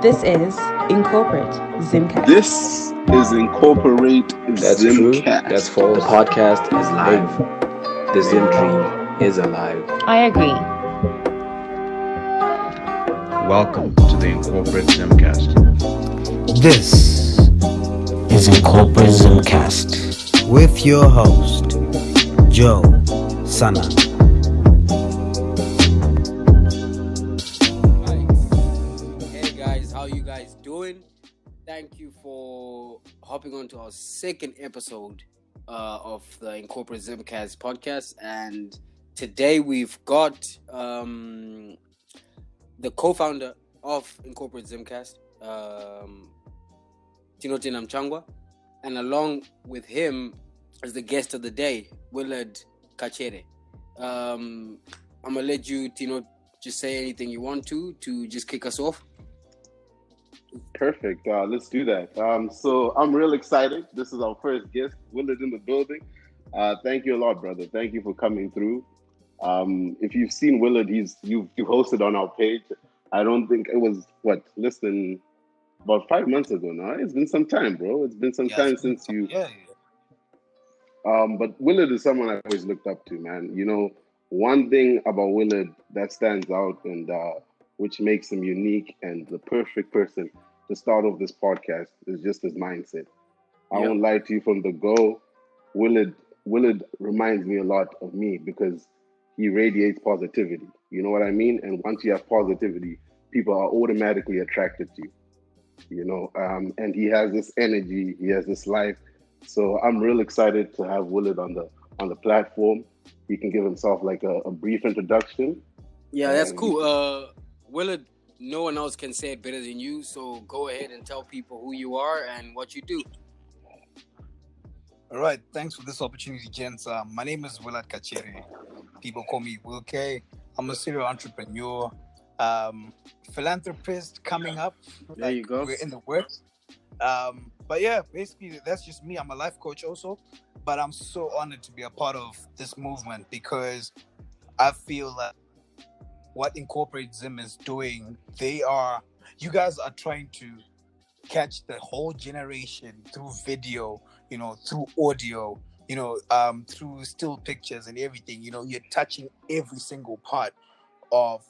This is Incorporatezimcast. This is Incorporatezimcast. That's true. That's false. The podcast is live. The Zim dream is alive. I agree. Welcome to the Incorporatezimcast. This is Incorporatezimcast with your host, Joe Sana. Hey guys, how you guys doing? Thank you for hopping on to our second episode of the Incorporatezimcast podcast. And today we've got the co-founder of Incorporatezimcast, Tinote Namchangwa, and along with him as the guest of the day, Willard Kachere. I'm gonna let you, Tino, just say anything you want to just kick us off. Perfect. Let's do that. So I'm real excited. This is our first guest, Willard, in the building. Thank you a lot, brother. Thank you for coming through. If you've seen Willard, you've hosted on our page. I don't think it was less than about 5 months ago now. It's been some time, bro. It's been some time since you. Yeah. But Willard is someone I always looked up to, man. You know, one thing about Willard that stands out and which makes him unique and the perfect person to start off this podcast is just his mindset. I won't lie to you from the go. Willard reminds me a lot of me because he radiates positivity. You know what I mean? And once you have positivity, people are automatically attracted to you. You know, and he has this energy, he has this life. So I'm real excited to have Willard on the platform. He can give himself like a brief introduction. Yeah, that's cool. Willard, no one else can say it better than you, so go ahead and tell people who you are and what you do. All right. Thanks for this opportunity, gents. My name is Willard Kachere. People call me Will K. I'm a serial entrepreneur, philanthropist coming up. There you go. We're in the works. But yeah, basically that's just me. I'm a life coach also, but I'm so honored to be a part of this movement because I feel that what Incorporatezim is doing, you guys are trying to catch the whole generation through video, you know, through audio, you know, through still pictures and everything. You know, you're touching every single part of,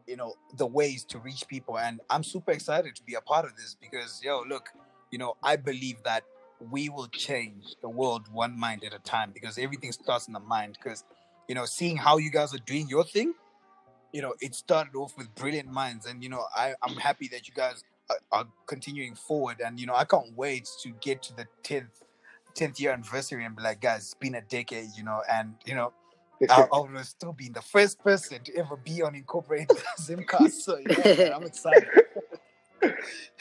you know, the ways to reach people. And I'm super excited to be a part of this because, look, you know, I believe that we will change the world one mind at a time because everything starts in the mind. Because, you know, seeing how you guys are doing your thing, you know, it started off with brilliant minds. And, you know, I'm happy that you guys are continuing forward. And, you know, I can't wait to get to the 10th year anniversary and be like, guys, it's been a decade, you know, and, you know, I will still be the first person to ever be on Incorporatezimcast. So, yeah, I'm excited.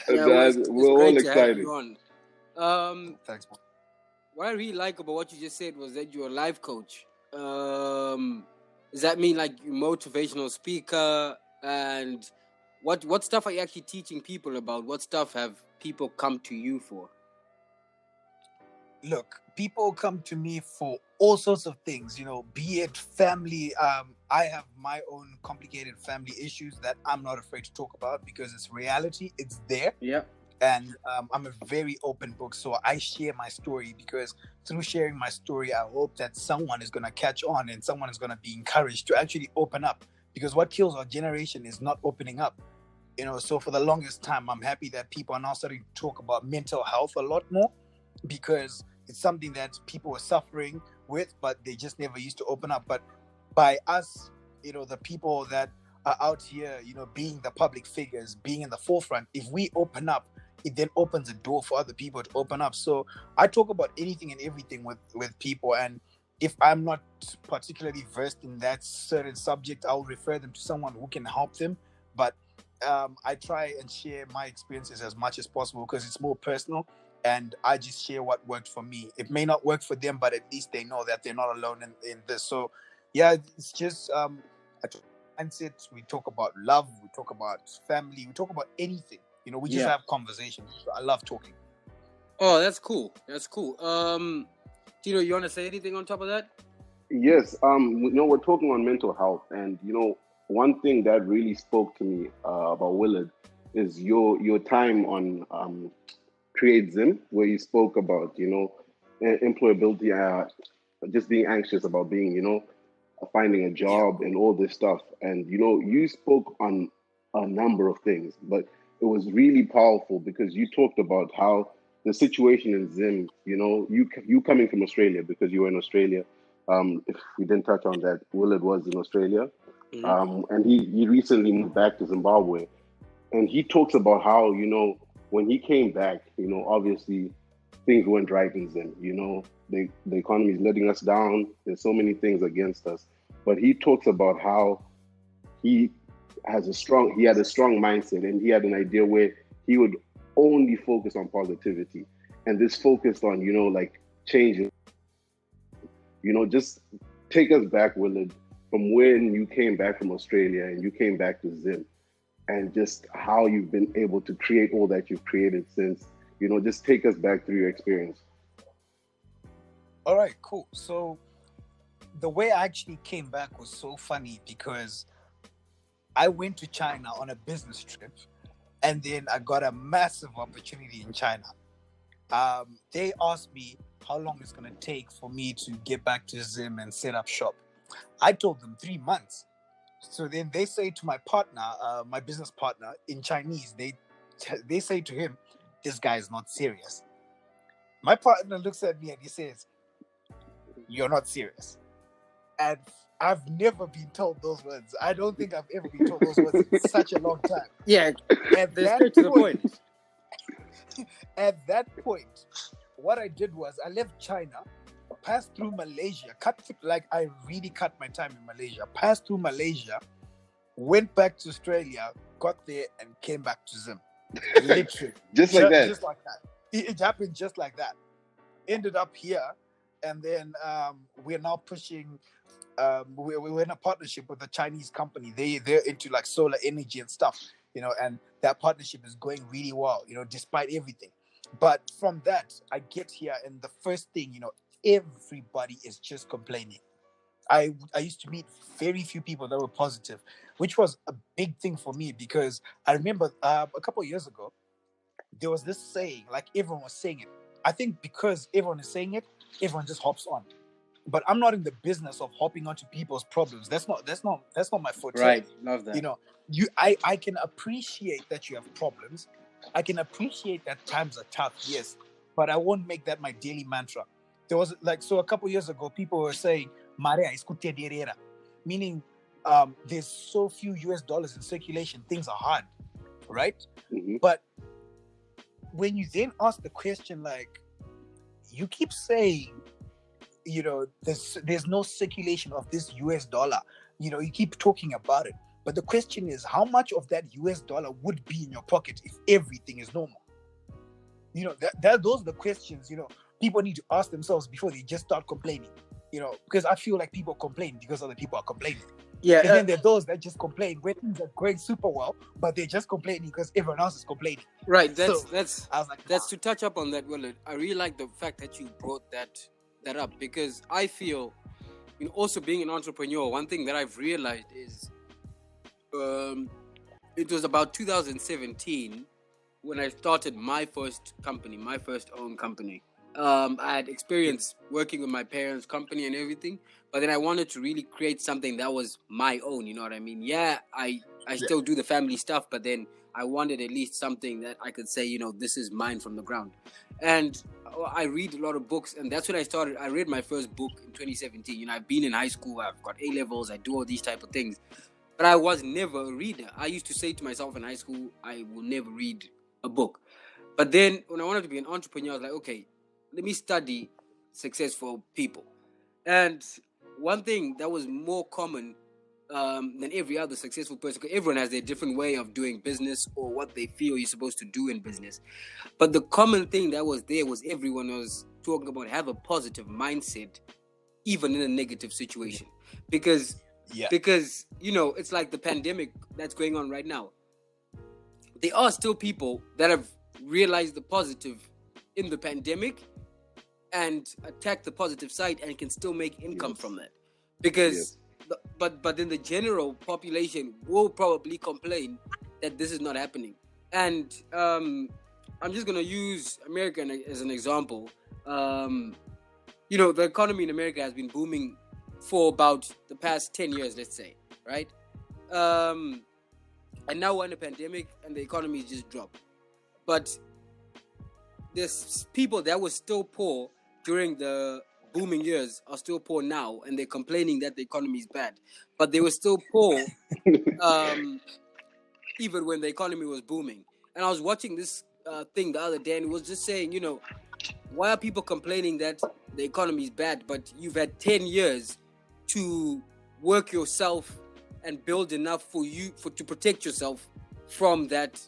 We're all excited. Thanks, man. What I really like about what you just said was that you're a life coach. Does that mean like you're a motivational speaker? And what stuff are you actually teaching people about? What stuff have people come to you for? Look, people come to me for all sorts of things, you know, be it family. I have my own complicated family issues that I'm not afraid to talk about because it's reality. It's there. Yeah. And I'm a very open book. So I share my story because through sharing my story, I hope that someone is going to catch on and someone is going to be encouraged to actually open up. Because what kills our generation is not opening up. You know, so for the longest time, I'm happy that people are now starting to talk about mental health a lot more because it's something that people were suffering with, but they just never used to open up. But by us, you know, the people that are out here, you know, being the public figures, being in the forefront, if we open up, it then opens a door for other people to open up. So I talk about anything and everything with people. And if I'm not particularly versed in that certain subject, I'll refer them to someone who can help them. But I try and share my experiences as much as possible because it's more personal. And I just share what worked for me. It may not work for them, but at least they know that they're not alone in this. So, yeah, it's just mindset. We talk about love. We talk about family. We talk about anything. You know, we just have conversations. So I love talking. Oh, that's cool. That's cool. Tino, you want to say anything on top of that? Yes. You know, we're talking on mental health, and you know, one thing that really spoke to me about Willard is your time on Create Zim, where you spoke about, employability, just being anxious about being, finding a Yeah. job and all this stuff. And, you spoke on a number of things, but it was really powerful because you talked about how the situation in Zim, you coming from Australia because you were in Australia. If we didn't touch on that, Willard was in Australia. And he recently moved back to Zimbabwe. And he talks about how, when he came back, obviously things went right in Zim. The economy is letting us down. There's so many things against us. But he talks about how he had a strong mindset, and he had an idea where he would only focus on positivity. And this focused on, like changing. Just take us back, Willard, from when you came back from Australia and you came back to Zim, and just how you've been able to create all that you've created since. Just take us back through your experience. All right, cool. So the way I actually came back was so funny because I went to China on a business trip, and then I got a massive opportunity in China. They asked me how long it's going to take for me to get back to Zim and set up shop. I told them 3 months. So then they say to my partner, my business partner in Chinese, they say to him, "This guy is not serious." My partner looks at me and he says, "You're not serious." And I've never been told those words. I don't think I've ever been told those words in such a long time. Yeah, At they're that straight to the point, point. at that point, what I did was I left China, passed through Malaysia, I really cut my time in Malaysia, passed through Malaysia, went back to Australia, got there and came back to Zim. Literally. Just like that. Just like that. It happened just like that. Ended up here, and then we're now pushing. We're in a partnership with a Chinese company. They're into like solar energy and stuff, and that partnership is going really well, despite everything. But from that, I get here, and the first thing, everybody is just complaining. I used to meet very few people that were positive, which was a big thing for me because I remember a couple of years ago, there was this saying, like everyone was saying it. I think because everyone is saying it, everyone just hops on. But I'm not in the business of hopping onto people's problems. That's not my forte. Right, love that. I can appreciate that you have problems. I can appreciate that times are tough, yes, but I won't make that my daily mantra. There was a couple years ago, people were saying, "Marea escute direra," meaning there's so few US dollars in circulation, things are hard, right? Mm-hmm. But when you then ask the question, like, you keep saying, there's no circulation of this US dollar, you keep talking about it. But the question is, how much of that US dollar would be in your pocket if everything is normal? Those are the questions, people need to ask themselves before they just start complaining, because I feel like people complain because other people are complaining. Yeah, And then there are those that just complain when things are going super well, but they're just complaining because everyone else is complaining. right. I was like, That's to touch up on that, Willard. I really like the fact that you brought that up because I feel, also being an entrepreneur, one thing that I've realized is, it was about 2017 when I started my first own company. I had experience working with my parents' company and everything, but then I wanted to really create something that was my own, you know what I mean? Yeah, I still do the family stuff, but then I wanted at least something that I could say, this is mine from the ground. And I read a lot of books, and that's when I started. I read my first book in 2017. I've been in high school, I've got A-levels, I do all these type of things, but I was never a reader. I used to say to myself in high school, I will never read a book. But then when I wanted to be an entrepreneur, I was like, okay, let me study successful people. And one thing that was more common than every other successful person, because everyone has their different way of doing business or what they feel you're supposed to do in business. But the common thing that was there was everyone was talking about have a positive mindset, even in a negative situation. Because it's like the pandemic that's going on right now. There are still people that have realized the positive in the pandemic and attack the positive side and can still make income from that. Because but then the general population will probably complain that this is not happening. And I'm just gonna use America as an example. The economy in America has been booming for about the past 10 years, let's say, right? And now we're in a pandemic and the economy just dropped. But there's people that were still poor during the booming years are still poor now, and they're complaining that the economy is bad. But they were still poor even when the economy was booming. And I was watching this thing the other day, and it was just saying, why are people complaining that the economy is bad, but you've had 10 years to work yourself and build enough to protect yourself from that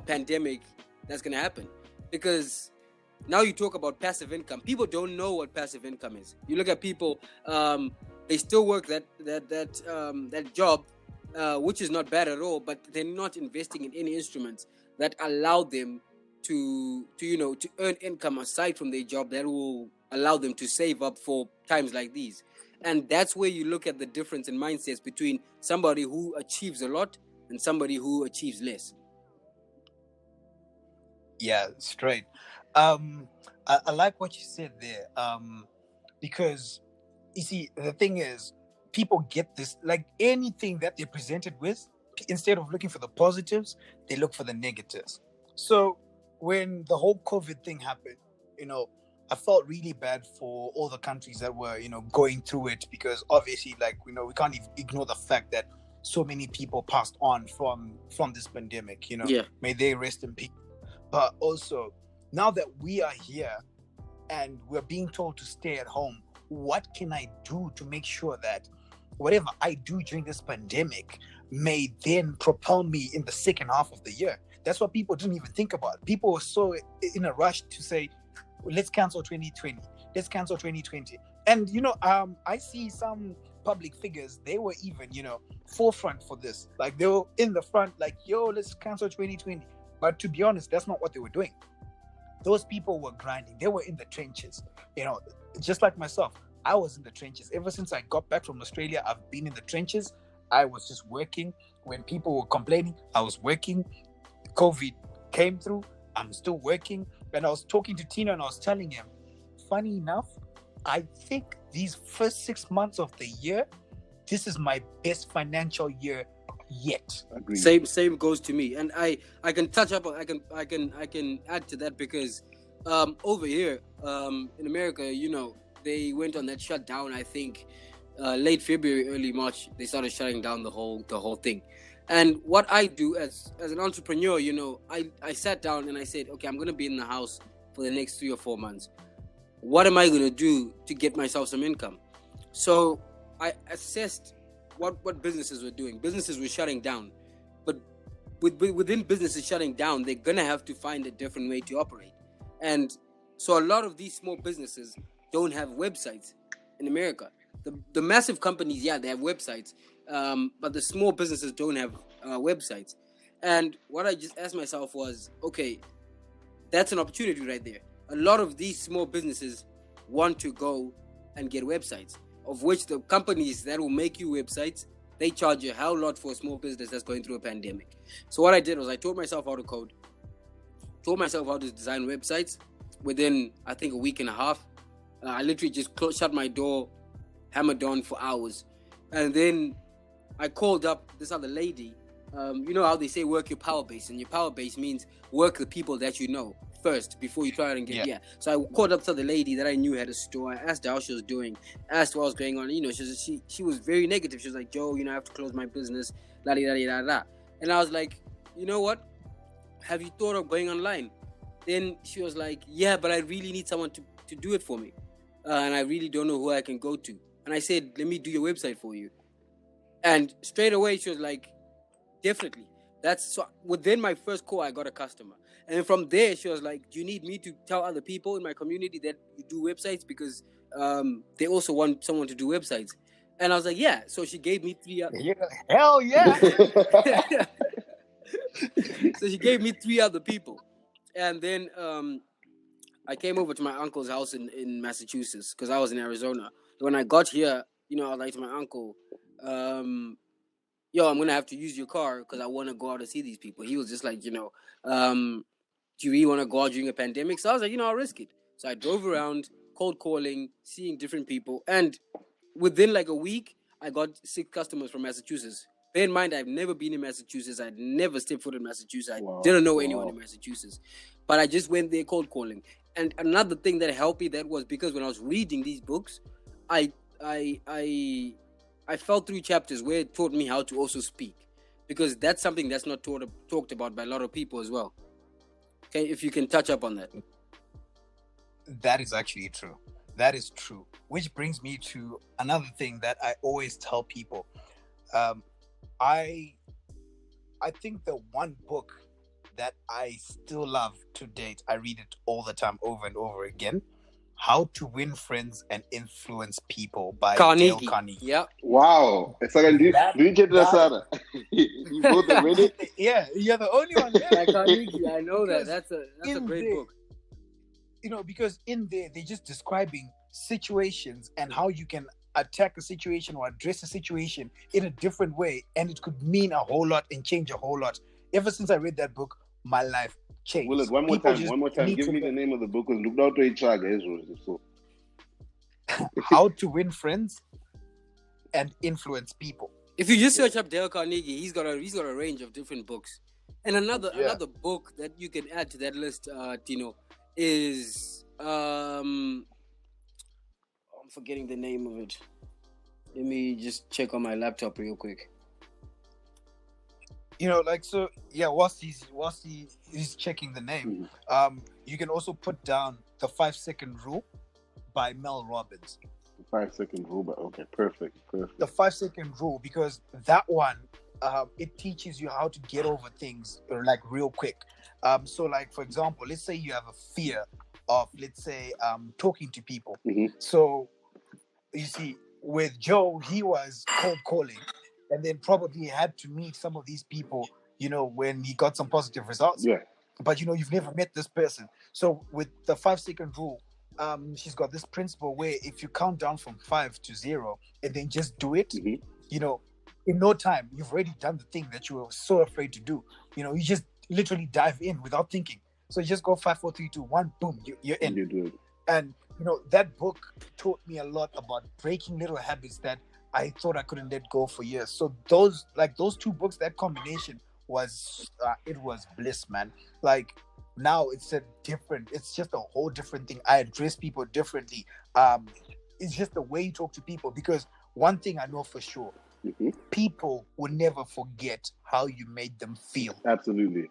pandemic that's going to happen? Because now you talk about passive income. People don't know what passive income is. You look at people, they still work that job, which is not bad at all, but they're not investing in any instruments that allow them to earn income aside from their job that will allow them to save up for times like these. And that's where you look at the difference in mindsets between somebody who achieves a lot and somebody who achieves less. Yeah, straight. I like what you said there. Because you see, the thing is, people get this, like anything that they're presented with, instead of looking for the positives, they look for the negatives. So when the whole COVID thing happened, I felt really bad for all the countries that were, going through it, because obviously, we can't ignore the fact that so many people passed on from this pandemic. Yeah. May they rest in peace. But also, now that we are here and we're being told to stay at home, what can I do to make sure that whatever I do during this pandemic may then propel me in the second half of the year? That's what people didn't even think about. People were so in a rush to say, let's cancel 2020. Let's cancel 2020. And, I see some public figures, they were even, forefront for this. Like, they were in the front, like, yo, let's cancel 2020. But to be honest, that's not what they were doing. Those people were grinding. They were in the trenches. Just like myself, I was in the trenches. Ever since I got back from Australia, I've been in the trenches. I was just working. When people were complaining, I was working. COVID came through. I'm still working. And I was talking to Tino and I was telling him, funny enough, I think these first 6 months of the year, this is my best financial year yet. Agreed. Same goes to me, and I can touch up. I can add to that because over here in America, they went on that shutdown. I think late February, early March, they started shutting down the whole thing. And what I do as an entrepreneur, I sat down and I said, okay, I'm gonna be in the house for the next 3 or 4 months. What am I gonna do to get myself some income? So I assessed what businesses were doing. Businesses were shutting down, but within businesses shutting down, they're gonna have to find a different way to operate. And so a lot of these small businesses don't have websites in America. The massive companies, yeah, they have websites, but the small businesses don't have websites. And what I just asked myself was, okay, that's an opportunity right there. A lot of these small businesses want to go and get websites, of which the companies that will make you websites, they charge a hell lot for a small business that's going through a pandemic. So what I did was I taught myself how to code, taught myself how to design websites. Within, I think, a week and a half, I literally just shut my door, hammered on for hours. And then I called up this other lady. You know how they say work your power base, and your power base means work the people that you know first before you try and get. Yeah. So I called up to the lady that I knew had a store. I asked her how she was doing, asked what was going on. She was very negative. She was like, Joe, I have to close my business, la da da da da. And I was like, you know what? Have you thought of going online? Then she was like, yeah, but I really need someone to do it for me. And I really don't know who I can go to. And I said, let me do your website for you. And straight away, she was like, definitely. That's so within my first call, I got a customer. And from there, she was like, do you need me to tell other people in my community that you do websites? Because they also want someone to do websites. And I was like, yeah. So she gave me 3 other... Yeah, hell yeah. So she gave me 3 other people. And then I came over to my uncle's house in Massachusetts because I was in Arizona. When I got here, I was like to my uncle, yo, I'm gonna have to use your car because I want to go out and see these people. He was just like, do you really want to go out during a pandemic? So I was like, I'll risk it. So I drove around, cold calling, seeing different people, and within like a week, I got 6 customers from Massachusetts. Bear in mind, I've never been in Massachusetts. I'd never stepped foot in Massachusetts. I didn't know anyone in Massachusetts. But I just went there cold calling. And another thing that helped me that was because when I was reading these books, I fell through chapters where it taught me how to also speak. Because that's something that's not talked about by a lot of people as well. Okay, if you can touch up on that. That is actually true. That is true. Which brings me to another thing that I always tell people. I think the one book that I still love to date, I read it all the time, over and over again, How to Win Friends and Influence People by Dale Carnegie. Yeah. Wow. It's like, did you get that, Sarah? You both have read it? Yeah, you're the only one there. Like Carnegie, I know that. That's a great book. Because in there, they're just describing situations and how you can attack a situation or address a situation in a different way, and it could mean a whole lot and change a whole lot. Ever since I read that book, my life changed. Willard, one more time. Give me the name of the book. Look out to each other. So. How to Win Friends and Influence People. If you just search up Dale Carnegie, he's got a range of different books. And another book that you can add to that list, Tino, is I'm forgetting the name of it. Let me just check on my laptop real quick. Whilst he's checking the name, you can also put down The 5-Second Rule by Mel Robbins. The 5-second rule, okay, perfect. The 5-second rule, because that one, it teaches you how to get over things like real quick. So like, for example, let's say you have a fear of, talking to people. Mm-hmm. So you see, with Joe, he was cold calling, and then probably had to meet some of these people, when he got some positive results. Yeah. But you've never met this person. So with the 5-second rule, she's got this principle where if you count down from 5 to 0 and then just do it, in no time, you've already done the thing that you were so afraid to do. You just literally dive in without thinking. So you just go 5, 4, 3, 2, 1, boom, you're in. You do it. And, that book taught me a lot about breaking little habits that I thought I couldn't let go for years. So those 2 books, that combination was bliss, man. Like, now it's just a whole different thing. I address people differently. It's just the way you talk to people, because one thing I know for sure, people will never forget how you made them feel. Absolutely.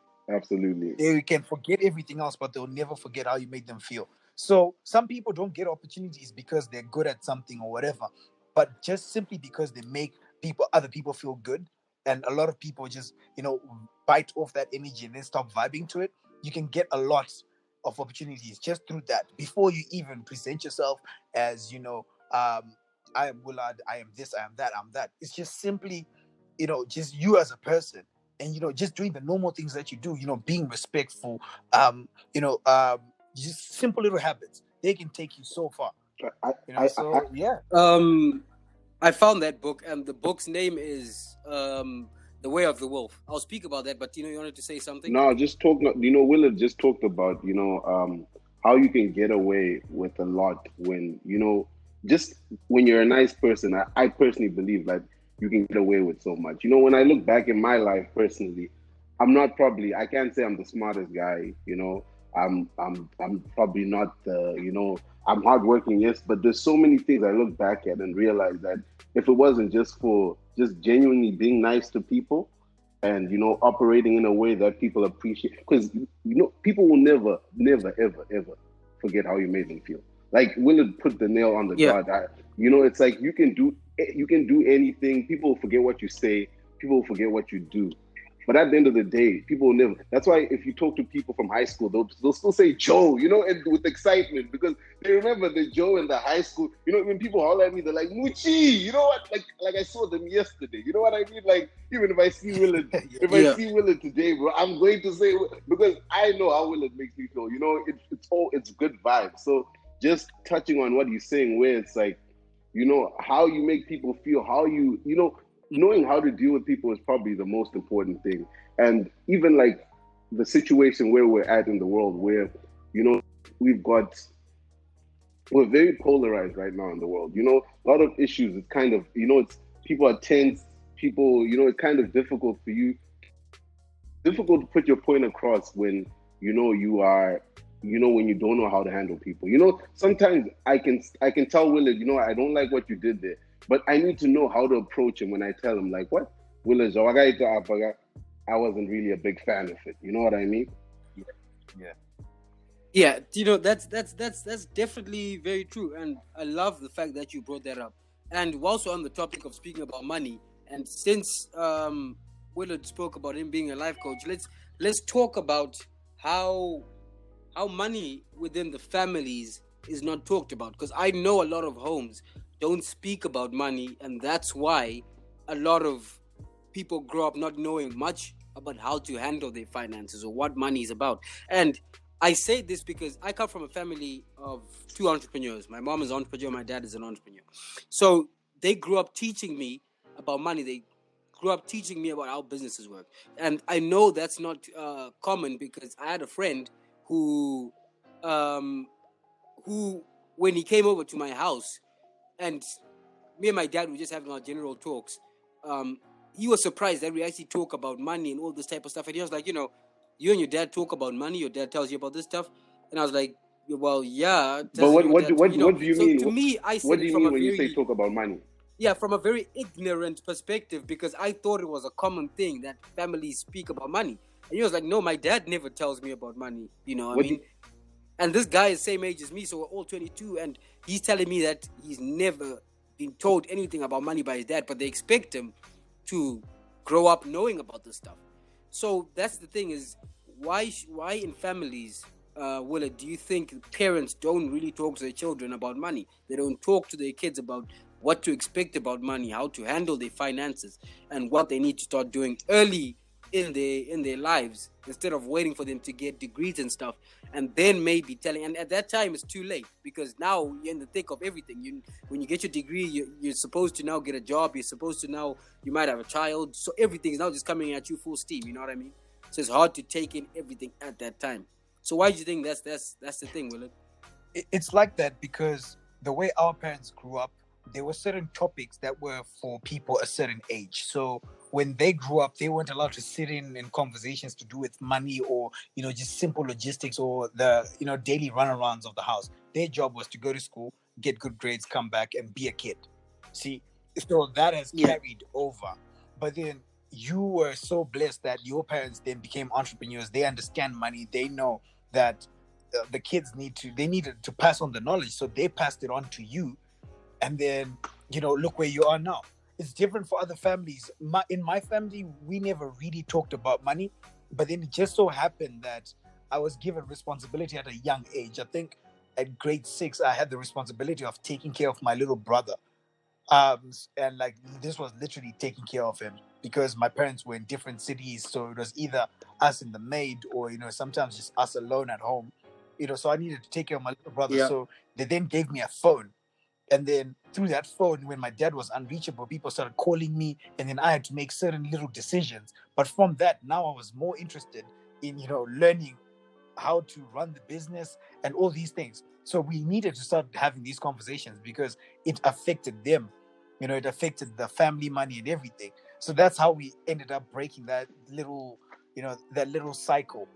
They can forget everything else, but they'll never forget how you made them feel. So some people don't get opportunities because they're good at something or whatever, but just simply because they make other people feel good. And a lot of people just, bite off that energy and then stop vibing to it. You can get a lot of opportunities just through that, before you even present yourself as, I am Willard, I am this, I am that, I'm that. It's just simply, just you as a person, and, just doing the normal things that you do, being respectful, just simple little habits. They can take you so far. I found that book, and the book's name is The Way of the Wolf. I'll speak about that, but you wanted to say something? No, just talk. Willard just talked about how you can get away with a lot when just when you're a nice person. I personally believe that you can get away with so much. When I look back in my life personally, I can't say I'm the smartest guy. I'm probably not I'm hardworking, yes, but there's so many things I look back at and realize that if it wasn't just for just genuinely being nice to people and, operating in a way that people appreciate, because, people will never, ever, ever forget how you made them feel. Like Willard put the nail on the guard. It's like you can do anything. People will forget what you say. People will forget what you do. But at the end of the day, people will never. That's why if you talk to people from high school, they'll still say Joe, and with excitement, because they remember the Joe in the high school. When people holler at me, they're like, Muchi, you know what? Like I saw them yesterday. You know what I mean? Like, even if I see Willard, I see Willard today, bro, I'm going to say, because I know how Willard makes me feel. It's good vibes. So just touching on what he's saying, where it's like, how you make people feel, how you, knowing how to deal with people is probably the most important thing. And even like the situation where we're at in the world, where, you know, we're very polarized right now in the world. You know, a lot of issues. It's kind of, you know, it's people are tense. People, you know, it's kind of difficult to put your point across when, you know, when you don't know how to handle people. You know, sometimes I can tell Willard, you know, I don't like what you did there, but I need to know how to approach him when I tell him, like, what? Willard, I wasn't really a big fan of it. You know what I mean? Yeah, you know, that's definitely very true, and I love the fact that you brought that up. And whilst we're on the topic of speaking about money, and since Willard spoke about him being a life coach, let's talk about how money within the families is not talked about, because I know a lot of homes don't speak about money, and that's why a lot of people grow up not knowing much about how to handle their finances or what money is about. And I say this because I come from a family of two entrepreneurs. My mom is an entrepreneur, my dad is an entrepreneur. So they grew up teaching me about money. They grew up teaching me about how businesses work. And I know that's not common, because I had a friend who when he came over to my house, and me and my dad were just having our general talks, he was surprised that we actually talk about money and all this type of stuff. And he was like, you know, you and your dad talk about money, your dad tells you about this stuff. And I was like, well, yeah. But what do you mean? To me, I said, what do you mean when you say talk about money? Yeah, from a very ignorant perspective, because I thought it was a common thing that families speak about money. And he was like, no, my dad never tells me about money. You know, and this guy is the same age as me, so we're all 22, and he's telling me that he's never been told anything about money by his dad, but they expect him to grow up knowing about this stuff. So that's the thing, is why in families, Willard, do you think parents don't really talk to their children about money? They don't talk to their kids about what to expect about money, how to handle their finances, and what they need to start doing early in their lives, instead of waiting for them to get degrees and stuff, and then maybe telling. And at that time, it's too late, because now you're in the thick of everything. When you get your degree, you're supposed to now get a job. You're supposed to now, you might have a child. So everything is now just coming at you full steam. You know what I mean? So it's hard to take in everything at that time. So why do you think that's the thing, Willard? It's like that because the way our parents grew up, there were certain topics that were for people a certain age. So when they grew up, they weren't allowed to sit in conversations to do with money, or, you know, just simple logistics, or the, you know, daily runarounds of the house. Their job was to go to school, get good grades, come back and be a kid. See, so that has carried over. But then you were so blessed that your parents then became entrepreneurs. They understand money. They know that the kids needed to pass on the knowledge. So they passed it on to you. And then, you know, look where you are now. It's different for other families. In my family, we never really talked about money. But then it just so happened that I was given responsibility at a young age. I think at grade 6, I had the responsibility of taking care of my little brother. And like, this was literally taking care of him, because my parents were in different cities. So it was either us and the maid, or, you know, sometimes just us alone at home. You know, so I needed to take care of my little brother. Yeah. So they then gave me a phone. And then through that phone, when my dad was unreachable, people started calling me, and then I had to make certain little decisions. But from that, now I was more interested in, you know, learning how to run the business and all these things. So we needed to start having these conversations, because it affected them. You know, it affected the family money and everything. So that's how we ended up breaking that little, you know, that little cycle.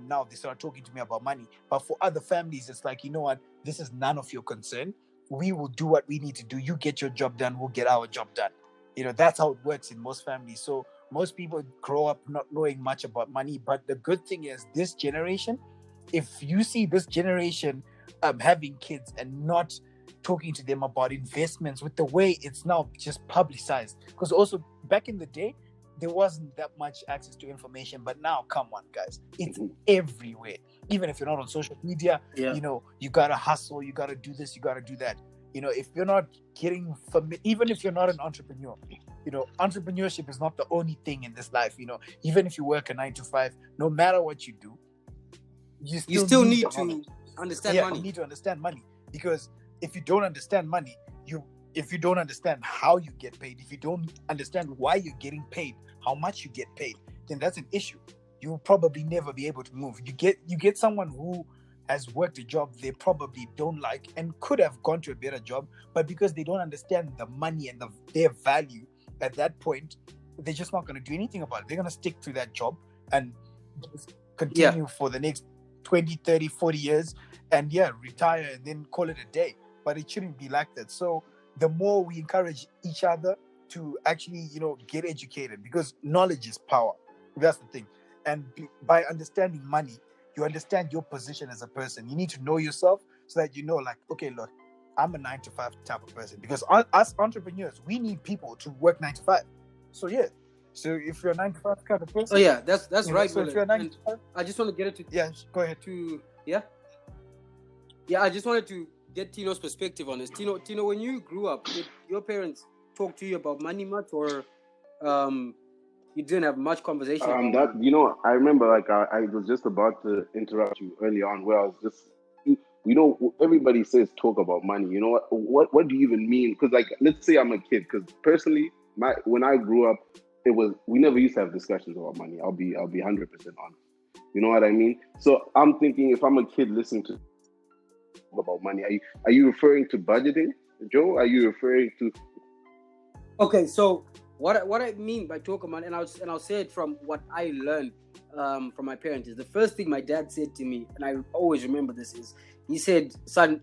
Now they start talking to me about money. But for other families, it's like, you know what, this is none of your concern. We will do what we need to do. You get your job done, we'll get our job done. You know, that's how it works in most families. So most people grow up not knowing much about money. But the good thing is, this generation, if you see this generation having kids and not talking to them about investments, with the way it's now just publicized. Because also back in the day, there wasn't that much access to information, but now, come on, guys, it's everywhere. Even if you're not on social media, you know, you gotta hustle, you gotta do this, you gotta do that. You know, if you're not getting even if you're not an entrepreneur, you know, entrepreneurship is not the only thing in this life. You know, even if you work a 9 to 5, no matter what you do, you still need to understand money. You need to understand money, because if you don't understand money, if you don't understand how you get paid, if you don't understand why you're getting paid, how much you get paid, then that's an issue. You'll probably never be able to move. You get someone who has worked a job they probably don't like and could have gone to a better job, but because they don't understand the money and their value at that point, they're just not going to do anything about it. They're going to stick to that job and just continue for the next 20, 30, 40 years and retire and then call it a day. But it shouldn't be like that. So the more we encourage each other to actually, get educated, because knowledge is power. That's the thing. And by understanding money, you understand your position as a person. You need to know yourself so that okay, look, I'm a 9-to-5 type of person, because us entrepreneurs, we need people to work 9 to 5. So so if you're a 9-to-5 kind of person, that's right. So if you're a 9 to 5, I just want to get it to go ahead. I just wanted to get Tino's perspective on this. Tino, when you grew up, did your parents talk to you about money much, or you didn't have much conversation? I remember, I was just about to interrupt you early on, where I was just, everybody says talk about money. You know what do you even mean? Because let's say I'm a kid. Because personally, when I grew up, we never used to have discussions about money. I'll be 100% honest. You know what I mean? So I'm thinking, if I'm a kid listening to about money, are you referring to budgeting, Joe? Are you referring to? Okay, so what I mean by talk about, and I'll say it from what I learned from my parents, is the first thing my dad said to me, and I always remember this, is he said, "Son,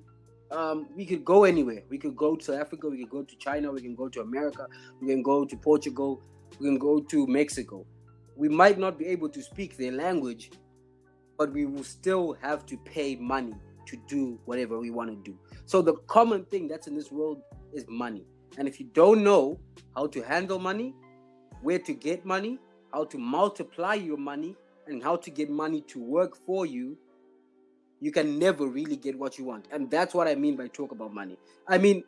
we could go anywhere. We could go to Africa. We could go to China. We can go to America. We can go to Portugal. We can go to Mexico. We might not be able to speak their language, but we will still have to pay money to do whatever we want to do." So the common thing that's in this world is money. And if you don't know how to handle money, where to get money, how to multiply your money, and how to get money to work for you, you can never really get what you want. And that's what I mean by talk about money. I mean,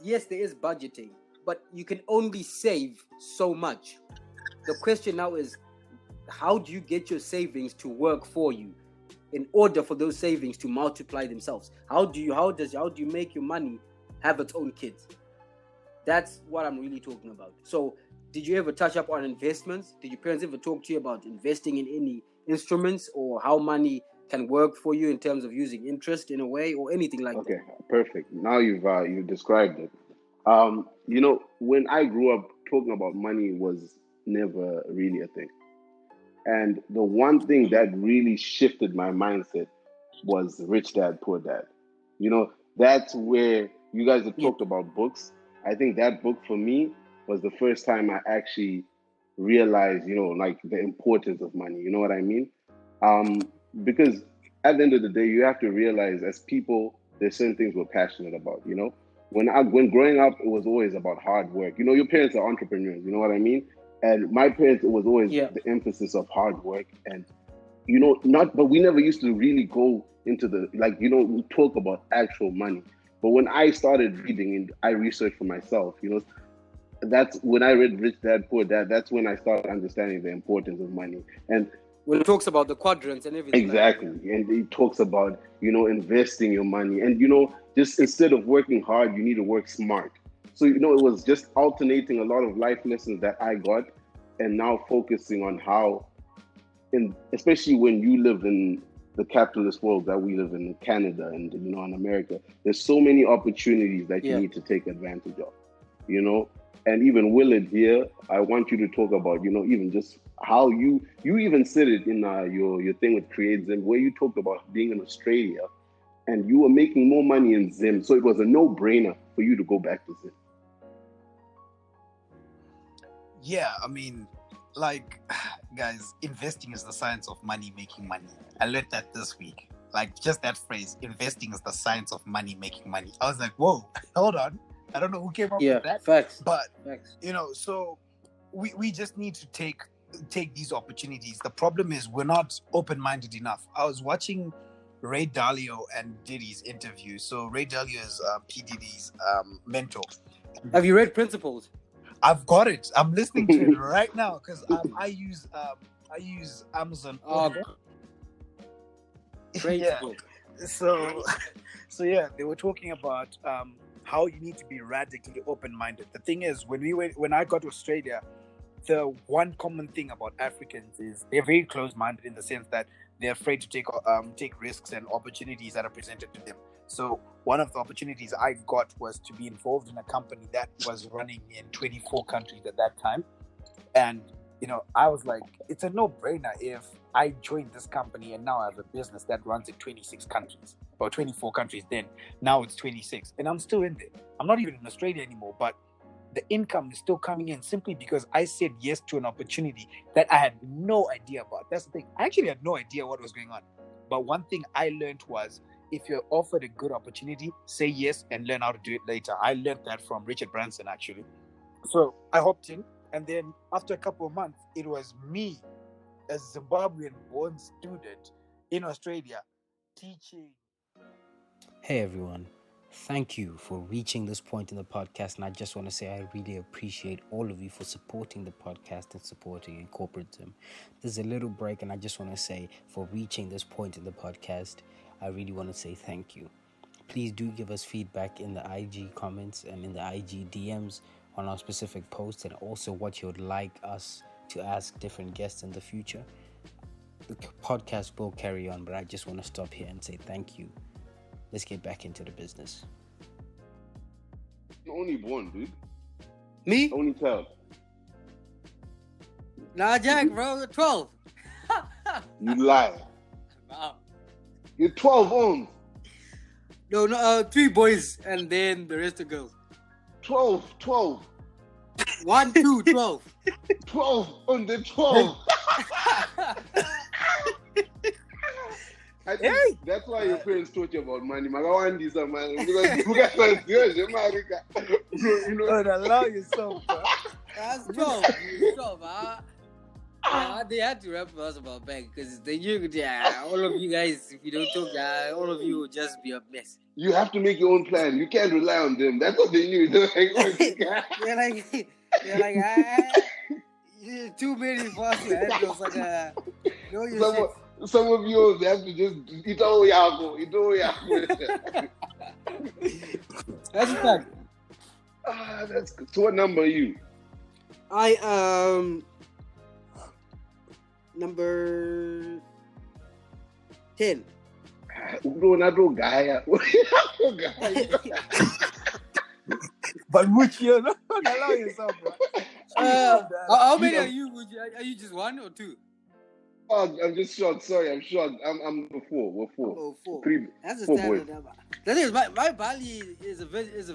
yes, there is budgeting, but you can only save so much. The question now is, how do you get your savings to work for you in order for those savings to multiply themselves? How do you make your money have its own kids? That's what I'm really talking about. So did you ever touch up on investments? Did your parents ever talk to you about investing in any instruments, or how money can work for you in terms of using interest in a way, or anything like that? Okay, perfect. Now you've described it. When I grew up, talking about money was never really a thing. And the one thing that really shifted my mindset was Rich Dad, Poor Dad. That's where you guys have talked about books. I think that book for me was the first time I actually realized, the importance of money. You know what I mean? Because at the end of the day, you have to realize, as people, there's certain things we're passionate about. When growing up, it was always about hard work. Your parents are entrepreneurs. You know what I mean? And my parents, it was always the emphasis of hard work, and but we never used to really go into we talk about actual money. But when I started reading and I researched for myself, that's when I read Rich Dad, Poor Dad. That's when I started understanding the importance of money. And when it talks about the quadrants and everything. Exactly. And it talks about, investing your money. And, just instead of working hard, you need to work smart. So, it was just alternating a lot of life lessons that I got, and now focusing on how, especially when you live in the capitalist world that we live in Canada and, in America, there's so many opportunities that you need to take advantage of, And even Willard here, I want you to talk about, even just how you even said it in your thing with Createzim, where you talked about being in Australia and you were making more money in Zim. So it was a no-brainer for you to go back to Zim. Yeah, I mean, guys, investing is the science of money making money. I learned that this week. Just that phrase, investing is the science of money making money. I was like, whoa, hold on. I don't know who came up with that. Facts. But, facts. So we just need to take these opportunities. The problem is we're not open-minded enough. I was watching Ray Dalio and Diddy's interview. So Ray Dalio is P. Diddy's mentor. Have you read Principles? I've got it. I'm listening to it right now because I use Amazon. Great book. So they were talking about how you need to be radically open-minded. The thing is, when I got to Australia, the one common thing about Africans is they're very close-minded in the sense that they're afraid to take risks and opportunities that are presented to them. So one of the opportunities I got was to be involved in a company that was running in 24 countries at that time. And, I was like, it's a no-brainer if I joined this company and now I have a business that runs in 26 countries, or 24 countries then. Now it's 26. And I'm still in there. I'm not even in Australia anymore, but the income is still coming in simply because I said yes to an opportunity that I had no idea about. That's the thing. I actually had no idea what was going on. But one thing I learned was, if you're offered a good opportunity, say yes and learn how to do it later. I learned that from Richard Branson, actually. So I hopped in, and then after a couple of months, it was me, a Zimbabwean-born student in Australia, teaching. Hey everyone, thank you for reaching this point in the podcast, and I just want to say I really appreciate all of you for supporting the podcast and supporting Incorporatezim. There's a little break, and I just want to say, for reaching this point in the podcast, I really want to say thank you. Please do give us feedback in the IG comments and in the IG DMs on our specific posts, and also what you would like us to ask different guests in the future. The podcast will carry on, but I just want to stop here and say thank you. Let's get back into the business. You're only born, dude. Me? Only child. Nah, Jack, bro, 12. You lie. Wow. You're 12 on. No, 3 boys and then the rest are girls. 12. 1, 2, 12. 12 on the 12. I think that's why your parents taught you about money. Magawandi some man. Don't allow yourself, bro. That's 12. 12. They had to rap us about bank because they knew, all of you guys, if you don't talk, all of you will just be a mess. You have to make your own plan. You can't rely on them. That's what they knew. They're like, too many for us to handle. Some of you they have to just eat all yago. That's a fact. That's good. So what number are you? I number 10. But Muchio, don't allow yourself, bro. How many are you? Are you just 1 or 2? Oh, I'm just shocked. Sorry, I'm shocked. I'm number 4. We're 4. Oh, 4. 3. That's a 4 standard boys. number. The thing is, my Bali is a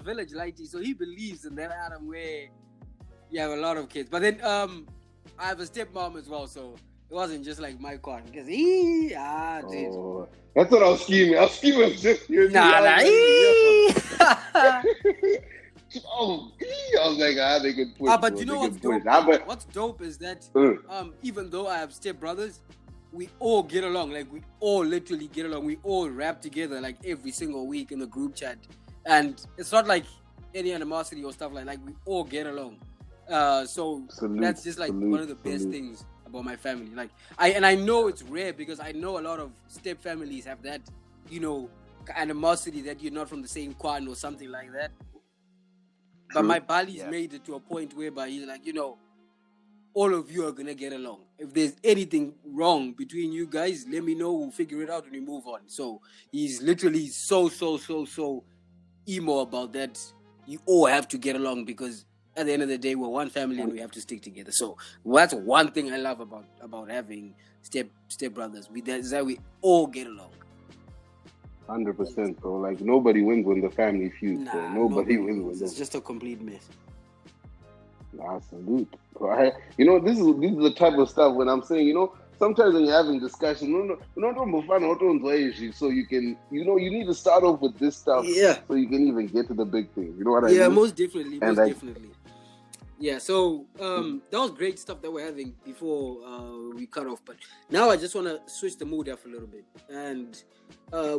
village lighty, so he believes in that Adam where you have a lot of kids. But then I have a stepmom as well, so it wasn't just like my con because dude. That's what I was scheming. I was just you. I was like, they could push. But you know what's dope? What's dope is that even though I have stepbrothers, we all get along. Like we all literally get along. We all rap together like every single week in the group chat, and it's not like any animosity or stuff like we all get along. So that's just like one of the best things about my family. Like I know it's rare because I know a lot of step families have that, animosity that you're not from the same clan or something like that. But my Bali's made it to a point whereby he's like, all of you are gonna get along. If there's anything wrong between you guys, let me know. We'll figure it out and we move on. So he's literally so emo about that. You all have to get along because at the end of the day, we're one family and we have to stick together. So that's one thing I love about having step brothers. Is that we all get along. 100%, bro. Like nobody wins when the family feuds. Bro. Nobody wins. It's just a complete mess. Salute. Bro. This is the type of stuff when I'm saying, sometimes when you're having discussion, so you can, you need to start off with this stuff, so you can even get to the big thing. You know what I mean? Yeah, most definitely. Definitely. Yeah, so that was great stuff that we're having before we cut off. But now I just want to switch the mood up a little bit. And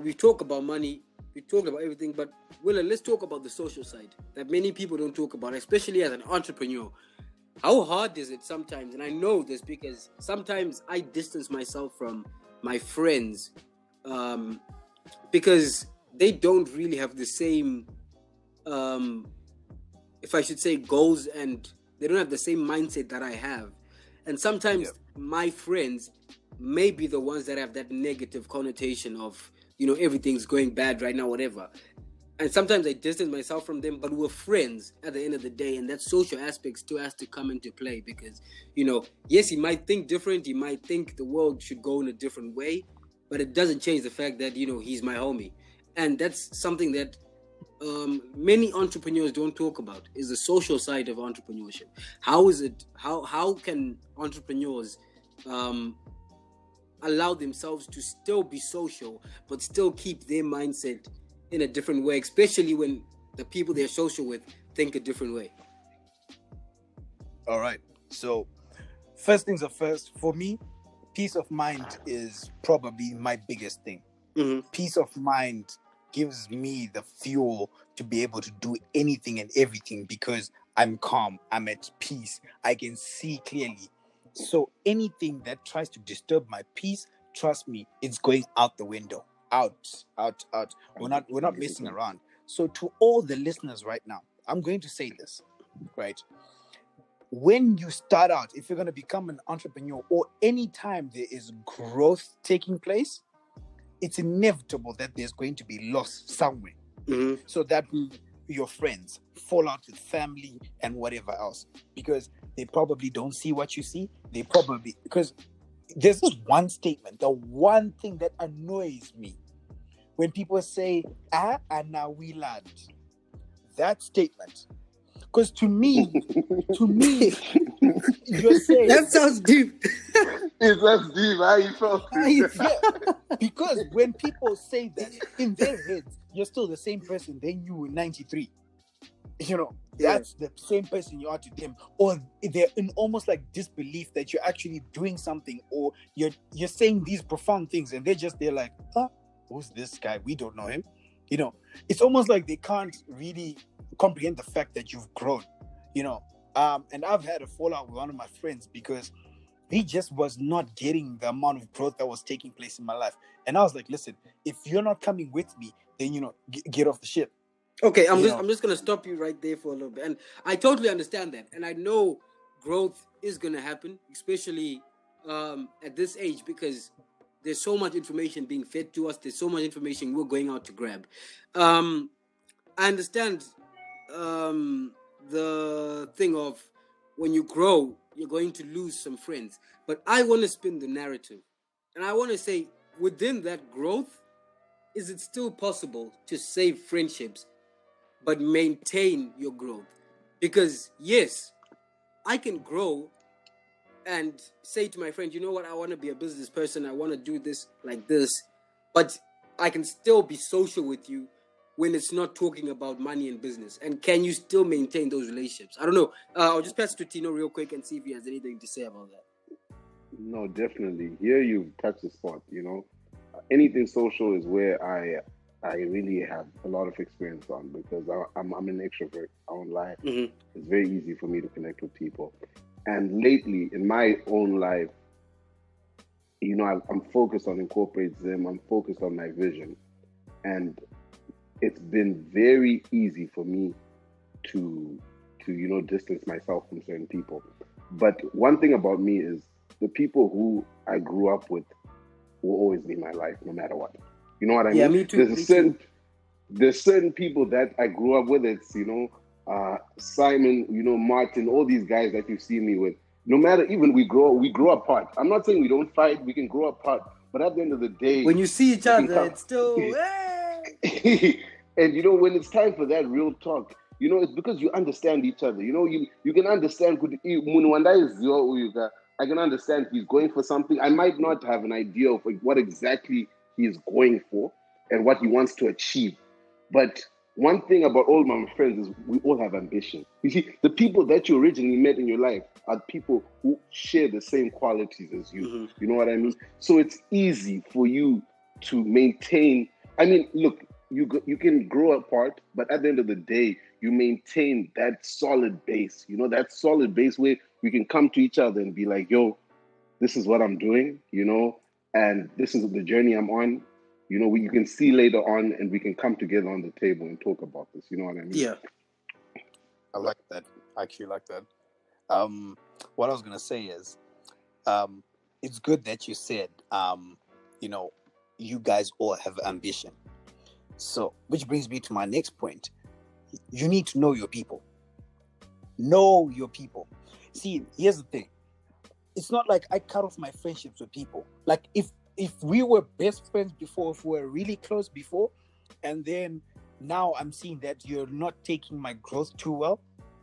we talk about money, we talk about everything, but Willard, let's talk about the social side that many people don't talk about, especially as an entrepreneur. How hard is it sometimes? And I know this because sometimes I distance myself from my friends because they don't really have the same if I should say, goals, and they don't have the same mindset that I have. And sometimes my friends may be the ones that have that negative connotation of, everything's going bad right now, whatever. And sometimes I distance myself from them, but we're friends at the end of the day. And that social aspect still has to come into play because, yes, he might think different. He might think the world should go in a different way, but it doesn't change the fact that, he's my homie. And that's something that many entrepreneurs don't talk about, is the social side of entrepreneurship. How can entrepreneurs allow themselves to still be social, but still keep their mindset in a different way, especially when the people they're social with think a different way? All right. So first things are first, for me, peace of mind is probably my biggest thing. Mm-hmm. Peace of mind gives me the fuel to be able to do anything and everything because I'm calm, I'm at peace, I can see clearly. So anything that tries to disturb my peace, trust me, it's going out the window. Out. We're not messing around. So to all the listeners right now, I'm going to say this, right? When you start out, if you're going to become an entrepreneur or anytime there is growth taking place, it's inevitable that there's going to be loss somewhere. Mm-hmm. So that your friends fall out with family and whatever else, because they probably don't see what you see. Because there's this one statement, the one thing that annoys me when people say, Anna Willard. That statement. Because to me, you're saying... That sounds deep. That's deep. How you felt? Yeah, because when people say that, in their heads, you're still the same person they knew in 93. That's the same person you are to them. Or they're in almost like disbelief that you're actually doing something, or you're saying these profound things, and they're like, who's this guy? We don't know him. It's almost like they can't really comprehend the fact that you've grown. And I've had a fallout with one of my friends because he just was not getting the amount of growth that was taking place in my life. And I was like, listen, if you're not coming with me, then, get off the ship. Okay, I'm just going to stop you right there for a little bit. And I totally understand that. And I know growth is going to happen, especially at this age, because there's so much information being fed to us. There's so much information we're going out to grab. I understand the thing of when you grow, you're going to lose some friends. But I want to spin the narrative. And I want to say, within that growth, is it still possible to save friendships but maintain your growth? Because yes, I can grow and say to my friend, you know what, I want to be a business person, I want to do this like this, but I can still be social with you when it's not talking about money and business. And can you still maintain those relationships? I don't know. I'll just pass to Tino real quick and see if he has anything to say about that. No, definitely. Here you've touched the spot. Anything social is where I really have a lot of experience on, because I'm an extrovert. I won't lie. Mm-hmm. It's very easy for me to connect with people. And lately, in my own life, I'm focused on Incorporatezim. I'm focused on my vision. And it's been very easy for me to distance myself from certain people. But one thing about me is the people who I grew up with will always be in my life, no matter what. You know what I mean? Yeah, me too. There's certain people that I grew up with. It's Simon, Martin, all these guys that you've seen me with. No matter, even we grow apart. I'm not saying we don't fight. We can grow apart, but at the end of the day, when you see each other, it's still. And when it's time for that real talk, it's because you understand each other. You can understand. I can understand he's going for something. I might not have an idea of what exactly he's going for and what he wants to achieve. But one thing about all my friends is we all have ambition. You see, the people that you originally met in your life are people who share the same qualities as you. Mm-hmm. You know what I mean? So it's easy for you to maintain. I mean, look, you can grow apart, but at the end of the day, you maintain that solid base. That solid base where we can come to each other and be like, yo, this is what I'm doing, and this is the journey I'm on. you can see later on, and we can come together on the table and talk about this. You know what I mean? Yeah. I like that. I actually like that. What I was gonna say is, it's good that you said, you guys all have ambition. So, which brings me to my next point. You need to know your people. Know your people. See, here's the thing. It's not like I cut off my friendships with people. Like if we were best friends before, if we were really close before, and then now I'm seeing that you're not taking my growth too well,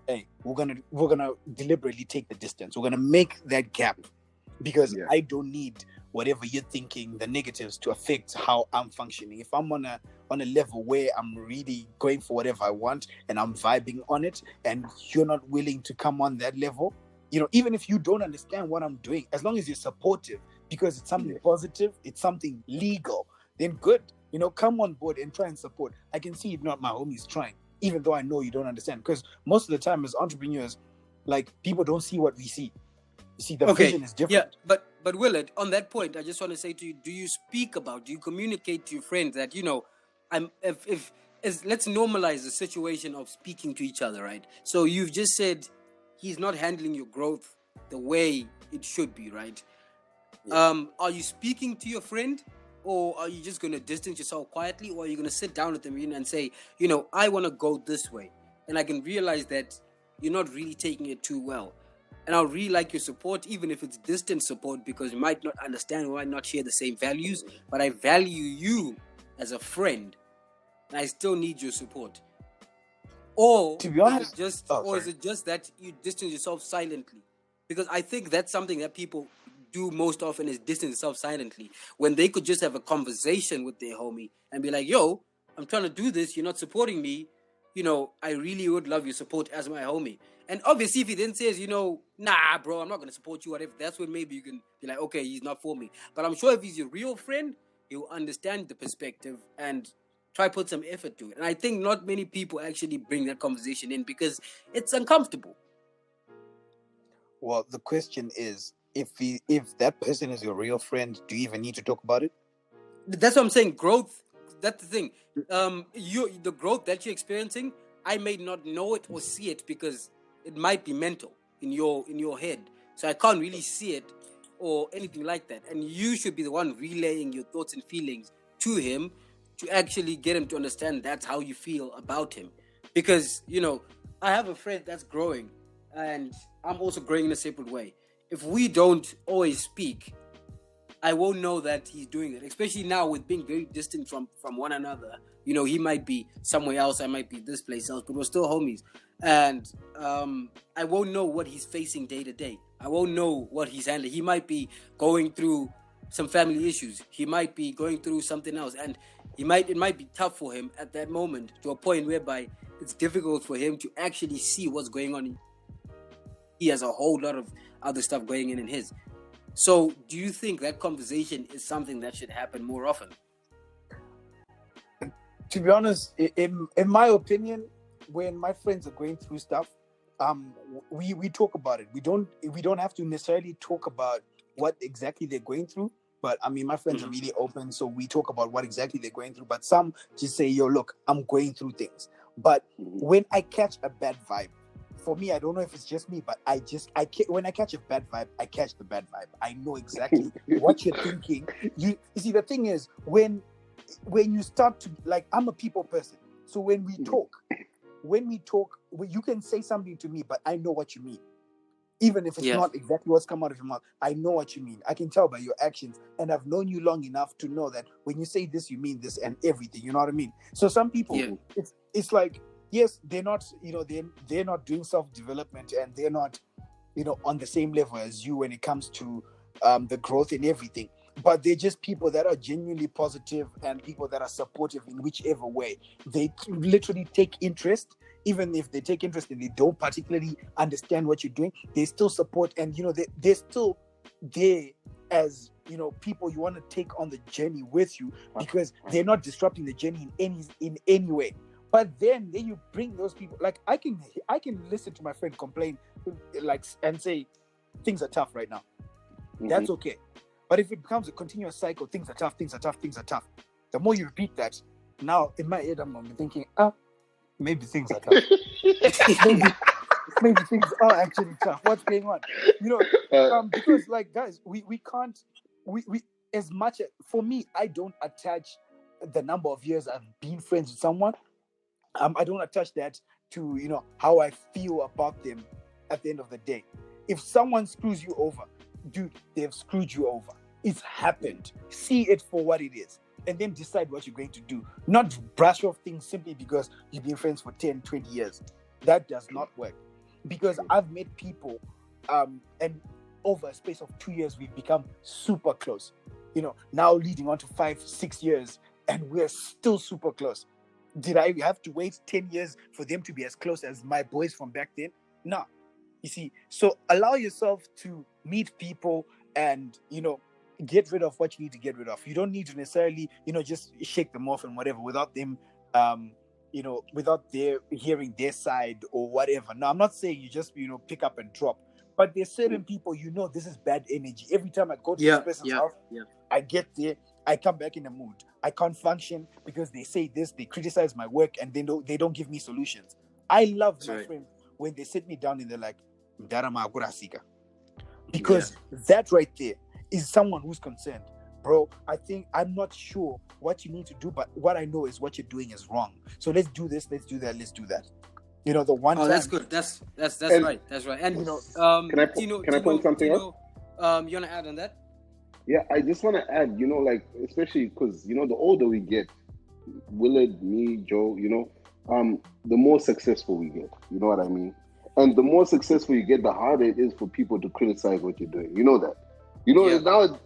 hey, we're gonna deliberately take the distance. We're gonna make that gap, because I don't need whatever you're thinking, the negatives, to affect how I'm functioning. If I'm on a level where I'm really going for whatever I want and I'm vibing on it, and you're not willing to come on that level, even if you don't understand what I'm doing, as long as you're supportive, because it's something positive, it's something legal, then good. Come on board and try and support. I can see if not my homies trying, even though I know you don't understand, because most of the time as entrepreneurs, like, people don't see what we see. You see, the vision is different. Yeah, but Willard, on that point, I just want to say to you: do you communicate to your friends that let's normalize the situation of speaking to each other, right? So you've just said he's not handling your growth the way it should be, right? Yeah. Are you speaking to your friend, or are you just going to distance yourself quietly, or are you going to sit down with them and say, I want to go this way, and I can realize that you're not really taking it too well, and I'll really like your support, even if it's distant support, because you might not understand, we might not share the same values, but I value you as a friend, and I still need your support. Or, to be honest, is it just that you distance yourself silently? Because I think that's something that people do most often, is distance themselves silently, when they could just have a conversation with their homie and be like, yo, I'm trying to do this, you're not supporting me, I really would love your support as my homie. And obviously if he then says, nah bro, I'm not going to support you, whatever, that's when maybe you can be like, okay, he's not for me. But I'm sure if he's your real friend, he'll understand the perspective and try put some effort to it. And I think not many people actually bring that conversation in, because it's uncomfortable. Well, the question is, if that person is your real friend, do you even need to talk about it? That's what I'm saying. Growth, that's the thing. The growth that you're experiencing, I may not know it or see it, because it might be mental in your head. So I can't really see it or anything like that. And you should be the one relaying your thoughts and feelings to him, to actually get him to understand that's how you feel about him. Because, I have a friend that's growing, and I'm also growing in a separate way. If we don't always speak, I won't know that he's doing it, especially now with being very distant from one another. He might be somewhere else, I might be this place else, but we're still homies. And I won't know what he's facing day to day. I won't know what he's handling. He might be going through some family issues. He might be going through something else. And it might be tough for him at that moment, to a point whereby it's difficult for him to actually see what's going on. He has a whole lot of other stuff going in his. So do you think that conversation is something that should happen more often? To be honest, in my opinion, when my friends are going through stuff, we talk about it. We don't have to necessarily talk about what exactly they're going through. But I mean, my friends are really open, so we talk about what exactly they're going through. But some just say, yo, look, I'm going through things. But when I catch a bad vibe, for me, I don't know if it's just me, but when I catch a bad vibe, I catch the bad vibe. I know exactly what you're thinking. You see, the thing is, when you start to, like, I'm a people person. So when we talk, you can say something to me, but I know what you mean. Even if it's not exactly what's come out of your mouth, I know what you mean. I can tell by your actions, and I've known you long enough to know that when you say this, you mean this, and everything. You know what I mean? So some people, it's like, yes, they're not, they're not doing self-development, and they're not, on the same level as you when it comes to the growth and everything. But they're just people that are genuinely positive, and people that are supportive in whichever way. They literally take interest. Even if they take interest and they don't particularly understand what you're doing, they still support, and they're still there as people you want to take on the journey with you, because they're not disrupting the journey in any way. But then you bring those people, like, I can listen to my friend complain, like, and say things are tough right now. That's okay. But if it becomes a continuous cycle, things are tough, the more you repeat that, now in my head, I'm thinking, maybe things are tough. maybe things are actually tough. What's going on? Because like guys, we can't we as much for me, I don't attach the number of years I've been friends with someone. I don't attach that to how I feel about them at the end of the day. If someone screws you over, dude, they've screwed you over. It's happened. See it for what it is. And then decide what you're going to do. Not brush off things simply because you've been friends for 10, 20 years. That does not work. Because I've met people, and over a space of 2 years, we've become super close. Now leading on to 5, 6 years, and we're still super close. Did I have to wait 10 years for them to be as close as my boys from back then? No. You see, so allow yourself to meet people and, get rid of what you need to get rid of. You don't need to necessarily, just shake them off and whatever without them, without their hearing their side or whatever. Now, I'm not saying you just, pick up and drop, but there's certain people, this is bad energy. Every time I go to this person's house, I get there, I come back in a mood. I can't function because they say this, they criticize my work, and they don't give me solutions. I love my friends when they sit me down and they're like, "Darama agurasika," because that right there is someone who's concerned. Bro, I'm not sure what you need to do, but what I know is what you're doing is wrong. So let's do this, let's do that, let's do that. The one time. That's good. That's right. That's right. And can I point something out? You wanna add on that? Yeah, I just want to add, especially because, the older we get, Willard, me, Joe, the more successful we get. You know what I mean? And the more successful you get, the harder it is for people to criticize what you're doing. You know that? Now,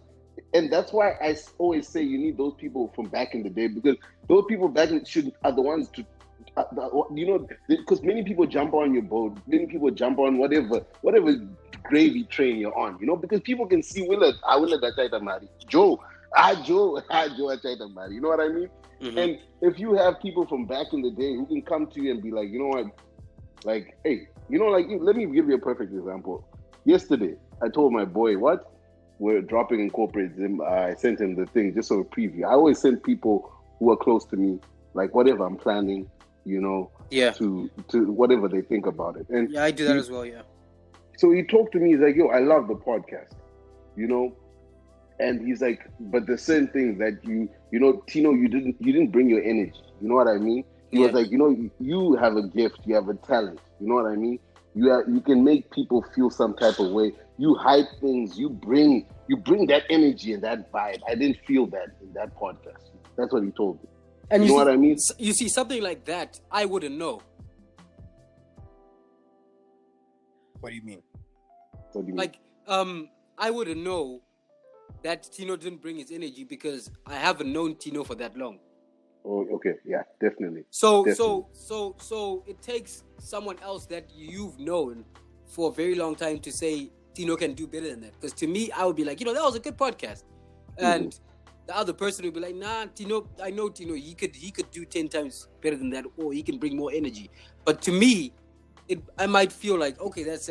and that's why I always say you need those people from back in the day, because those people back in are the ones to, because many people jump on your boat, many people jump on whatever gravy train you're on, because people can see Willard I tried to marry. Joe I tried to marry. You know what I mean? Mm-hmm. And if you have people from back in the day who can come to you and be like, you know what, like, hey, let me give you a perfect example. Yesterday, I told my boy, we're dropping Incorporatezim. I sent him the thing just so a preview. I always send people who are close to me, like whatever I'm planning, to whatever they think about it. And I do that as well, yeah. So he talked to me, he's like, yo, I love the podcast, and he's like, but there's certain things that Tino, you didn't bring your energy. You know what I mean? He was like, you have a gift, you have a talent. You know what I mean? You can make people feel some type of way. You hype things, you bring that energy and that vibe. I didn't feel that in that podcast. That's what he told me. And you know what I mean? You see, something like that, I wouldn't know. What do you mean? Like, I wouldn't know that Tino didn't bring his energy because I haven't known Tino for that long. Oh, okay, yeah, definitely. So it takes someone else that you've known for a very long time to say Tino can do better than that. Because to me, I would be like, that was a good podcast, and the other person would be like, nah, Tino, I know Tino, he could do 10 times better than that, or he can bring more energy. But to me, I might feel like, okay, that's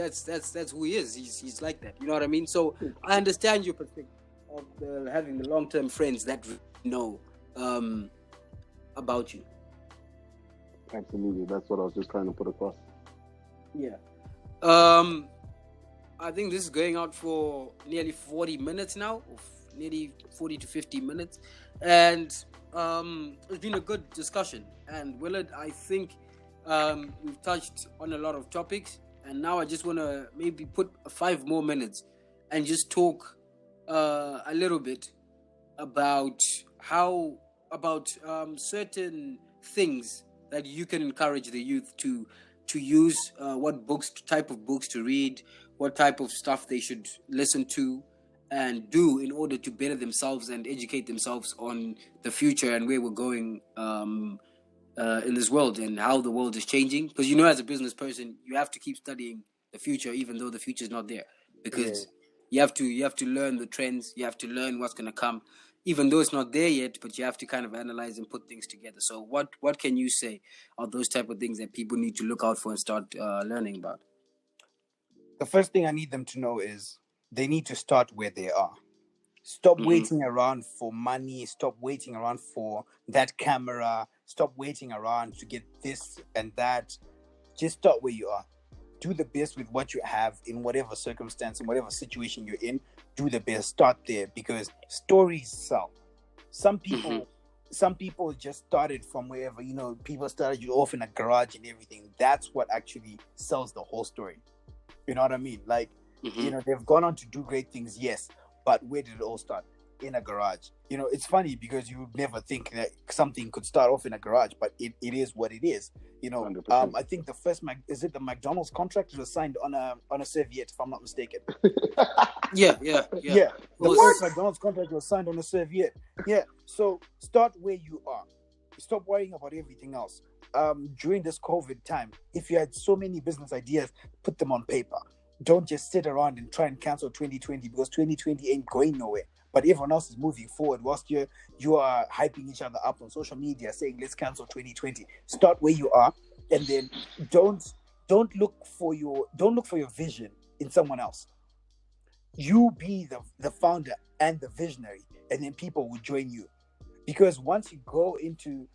who he is. He's like that. You know what I mean? So I understand your perspective of having the long-term friends that know about you. Absolutely, that's what I was just trying to put across. Yeah. I think this is going out for nearly 40 minutes now, nearly 40 to 50 minutes, and it's been a good discussion. And Willard, I think we've touched on a lot of topics, and now I just want to maybe put 5 more minutes and just talk a little bit about certain things that you can encourage the youth to use, what type of books to read, what type of stuff they should listen to and do in order to better themselves and educate themselves on the future and where we're going in this world and how the world is changing. Because as a business person, you have to keep studying the future, even though the future is not there, because you have to learn the trends, you have to learn what's going to come, even though it's not there yet, but you have to kind of analyze and put things together. So what can you say are those type of things that people need to look out for and start learning about? The first thing I need them to know is they need to start where they are. Stop Mhm. waiting around for money. Stop waiting around for that camera. Stop waiting around to get this and that. Just start where you are. Do the best with what you have in whatever circumstance, in whatever situation you're in. Do the best. Start there, because stories sell. Some people just started from wherever, people started you off in a garage and everything. That's what actually sells the whole story. You know what I mean? Like, Mhm. they've gone on to do great things, yes, but where did it all start? In a garage. It's funny because you would never think that something could start off in a garage, but it is what it is. 100%. I think the first the McDonald's contract was signed on a serviette, if I'm not mistaken. Yeah. The first McDonald's contract was signed on a serviette. Yeah. So start where you are. Stop worrying about everything else. During this COVID time, if you had so many business ideas, put them on paper. Don't just sit around and try and cancel 2020, because 2020 ain't going nowhere. But everyone else is moving forward whilst you are hyping each other up on social media saying let's cancel 2020. Start where you are, and then don't look for your vision in someone else. You be the founder and the visionary, and then people will join you. Because once you go into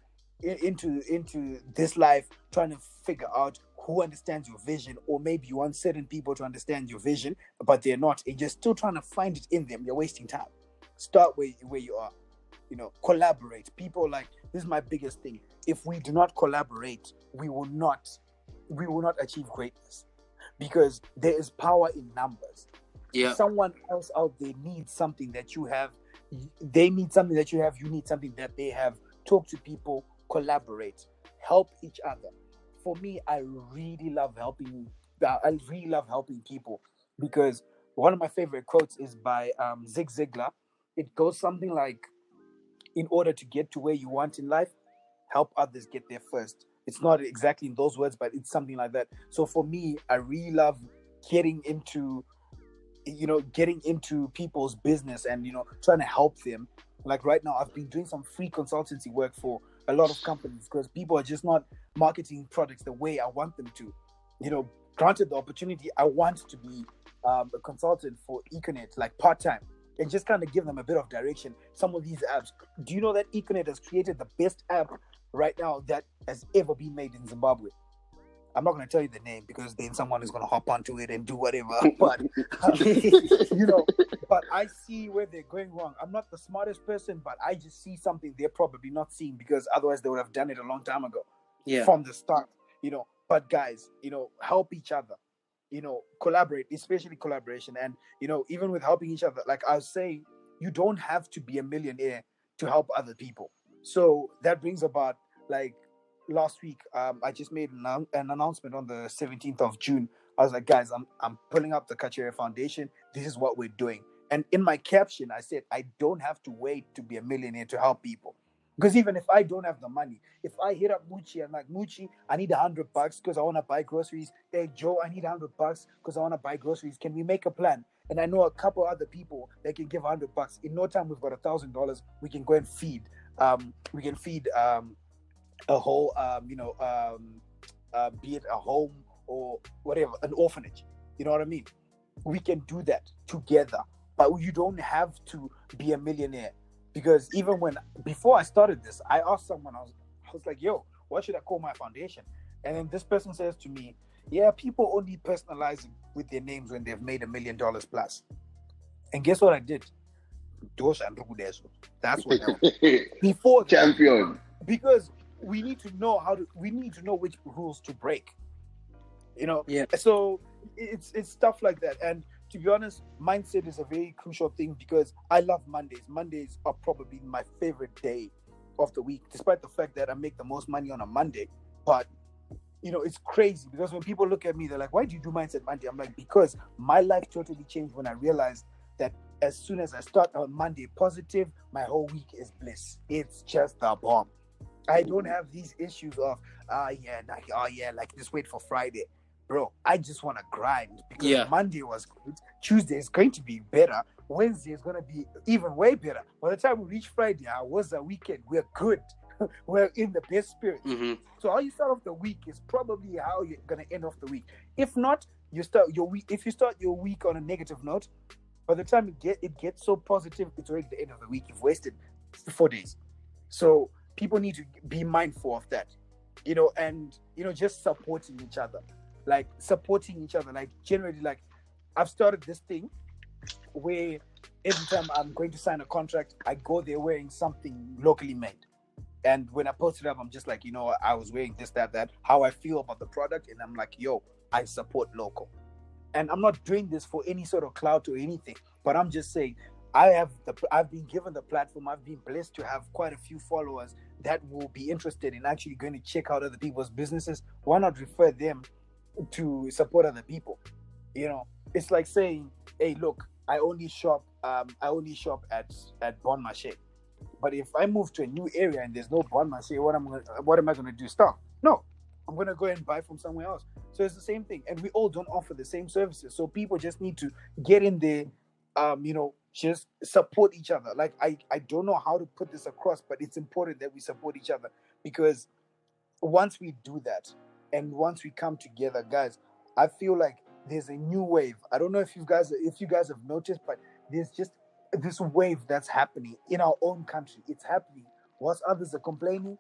this life trying to figure out who understands your vision, or maybe you want certain people to understand your vision but they're not, and you're still trying to find it in them, you're wasting time. Start where you are. Collaborate. People, like, this is my biggest thing. If we do not collaborate, we will not achieve greatness, because there is power in numbers. Yeah. Someone else out there needs something that you have. They need something that you have. You need something that they have. Talk to people, collaborate, help each other. For me, I really love helping people, because one of my favorite quotes is by Zig Ziglar. It goes something like, in order to get to where you want in life, help others get there first. It's not exactly in those words, but it's something like that. So for me, I really love getting into people's business and trying to help them. Like right now, I've been doing some free consultancy work for a lot of companies, because people are just not marketing products the way I want them to. Granted the opportunity, I want to be a consultant for Econet, like part-time, and just kind of give them a bit of direction. Some of these apps, do you know that Econet has created the best app right now that has ever been made in Zimbabwe? I'm not going to tell you the name, because then someone is going to hop onto it and do whatever. But but I see where they're going wrong. I'm not the smartest person, but I just see something they're probably not seeing, because otherwise they would have done it a long time ago. Yeah. From the start. But guys, help each other. Collaborate, especially collaboration. And even with helping each other, like I was saying, you don't have to be a millionaire to help other people. So that brings about, like, last week, I just made an announcement on the 17th of June. I was like, guys, I'm pulling up the Kachere Foundation. This is what we're doing. And in my caption, I said, I don't have to wait to be a millionaire to help people. Because even if I don't have the money, if I hit up Muchi and like, Muchi, I need $100 because I want to buy groceries. Hey, Joe, I need $100 because I want to buy groceries. Can we make a plan? And I know a couple other people that can give $100. In no time, we've got $1,000. We can go and feed. We can feed a whole, be it a home or whatever, an orphanage. You know what I mean? We can do that together. But you don't have to be a millionaire. Because even before I started this, I asked someone, I was like, yo, what should I call my foundation? And then this person says to me, yeah, people only personalize with their names when they've made $1 million plus. And guess what I did? That's what happened. Before that, Champion. Because we need to know which rules to break. Yeah. So it's stuff like that. And to be honest, mindset is a very crucial thing, because I love Mondays. Mondays are probably my favorite day of the week, despite the fact that I make the most money on a Monday. But it's crazy, because when people look at me, they're like, why do you do Mindset Monday? I'm like, because my life totally changed when I realized that as soon as I start on Monday positive, my whole week is bliss. It's just a bomb. I don't have these issues of like just wait for Friday. Bro, I just want to grind, because Monday was good. Tuesday is going to be better. Wednesday is going to be even way better. By the time we reach Friday, was the weekend. We're good. We're in the best spirit. Mm-hmm. So how you start off the week is probably how you're going to end off the week. If not, you start your week. If you start your week on a negative note, By the time it gets so positive, it's already the end of the week. You've wasted 4 days. So people need to be mindful of that, and just supporting each other, like generally, like I've started this thing where every time I'm going to sign a contract, I go there wearing something locally made. And when I post it up, I'm just like, I was wearing this, that, how I feel about the product. And I'm like, yo, I support local. And I'm not doing this for any sort of clout or anything, but I'm just saying, I've been given the platform. I've been blessed to have quite a few followers that will be interested in actually going to check out other people's businesses. Why not refer them to support other people? It's like saying, hey, look, I only shop at Bon Marché. But if I move to a new area and there's no Bon Marché, what am I gonna do? Stop? No, I'm gonna go and buy from somewhere else. So it's the same thing, and we all don't offer the same services. So people just need to get in there, just support each other. Like I don't know how to put this across, but it's important that we support each other, because once we do that and once we come together, guys, I feel like there's a new wave. I don't know if you guys have noticed, but there's just this wave that's happening in our own country. It's happening. Whilst others are complaining,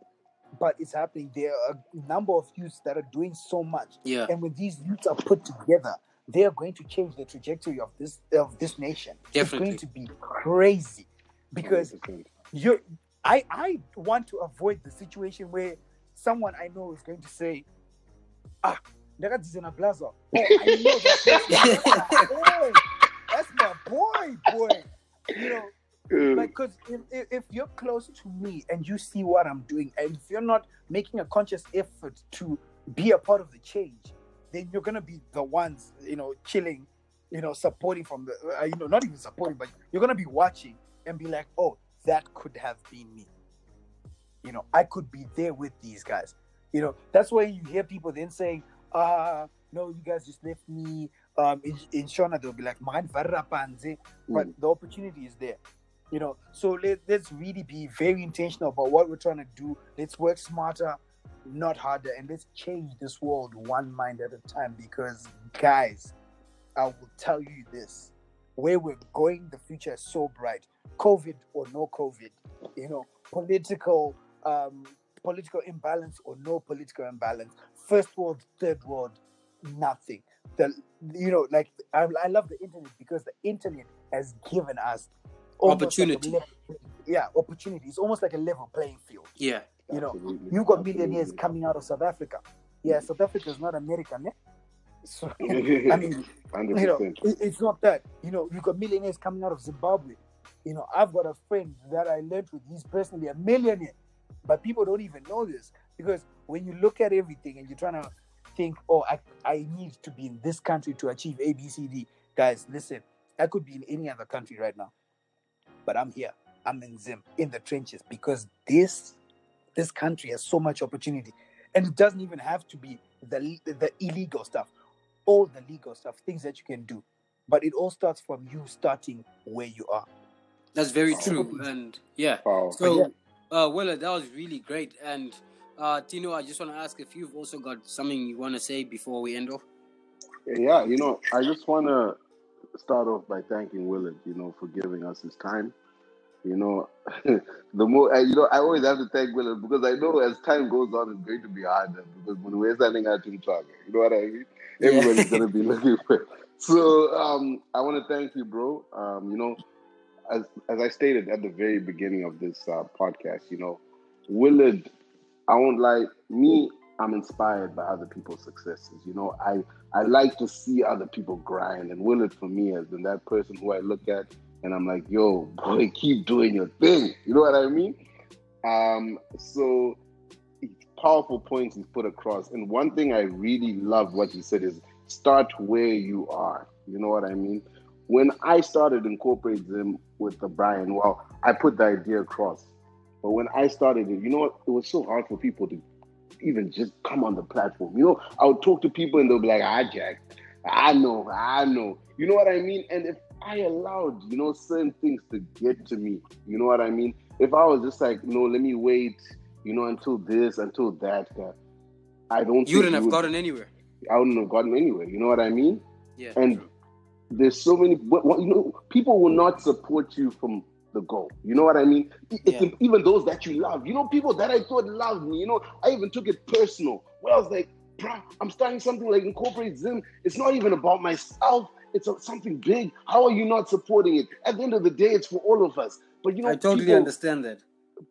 but it's happening. There are a number of youths that are doing so much. Yeah. And when these youths are put together, they are going to change the trajectory of this nation. Definitely. It's going to be crazy, because 100%. I want to avoid the situation where someone I know is going to say, Nega Dizena Blaza. Oh, I know that. That's my boy. Like, because if you're close to me and you see what I'm doing, and if you're not making a conscious effort to be a part of the change, then you're gonna be the ones, chilling, supporting from the, not even supporting, but you're gonna be watching and be like, oh, that could have been me. I could be there with these guys. That's why you hear people then saying, no, you guys just left me. In Shona, they'll be like, man, but the opportunity is there. So let's really be very intentional about what we're trying to do. Let's work smarter, not harder, and let's change this world one mind at a time. Because, guys, I will tell you this: where we're going, the future is so bright. COVID or no COVID, political imbalance or no political imbalance, first world, third world, nothing. I love the internet, because the internet has given us opportunity. Opportunity. It's almost like a level playing field. Yeah. You've got millionaires coming out of South Africa. Yeah, South Africa is not America, ne? So I mean, 100%. it's not that. You've got millionaires coming out of Zimbabwe. I've got a friend that I learned with. He's personally a millionaire, but people don't even know this, because when you look at everything and you're trying to think, oh, I need to be in this country to achieve A, B, C, D. Guys, listen, I could be in any other country right now, but I'm here. I'm in Zim, in the trenches, because this country has so much opportunity, and it doesn't even have to be the illegal stuff, all the legal stuff, things that you can do, but it all starts from you starting where you are. That's very true, and yeah. Wow. So, Willard, that was really great, and Tino, I just want to ask if you've also got something you want to say before we end off. Yeah, I just want to start off by thanking Willard, for giving us his time. The more, I always have to thank Willard, because I know as time goes on, it's going to be harder, because when we're standing at him talking, you know what I mean? Everybody's going to be looking for it. So I want to thank you, bro. As I stated at the very beginning of this podcast, Willard, I won't lie, I'm inspired by other people's successes. I like to see other people grind, and Willard for me has been that person who I look at and I'm like, yo, boy, keep doing your thing. You know what I mean? So powerful points he's put across. And one thing I really love what he said is start where you are. You know what I mean? When I started Incorporatezim with the Brian, well, I put the idea across. But when I started it, it was so hard for people to even just come on the platform. I would talk to people and they'll be like, Jack, I know. You know what I mean? And if I allowed, certain things to get to me, you know what I mean? If I was just like, no, let me wait, until this, until that, I don't think you wouldn't have gotten anywhere. I wouldn't have gotten anywhere. You know what I mean? Yeah. And there's so many, people will not support you from the go. You know what I mean? Even those that you love, people that I thought loved me, I even took it personal. Where I was like, bro, I'm starting something like Incorporate Zim. It's not even about myself. It's something big. How are you not supporting it? At the end of the day, it's for all of us. But I totally understand that.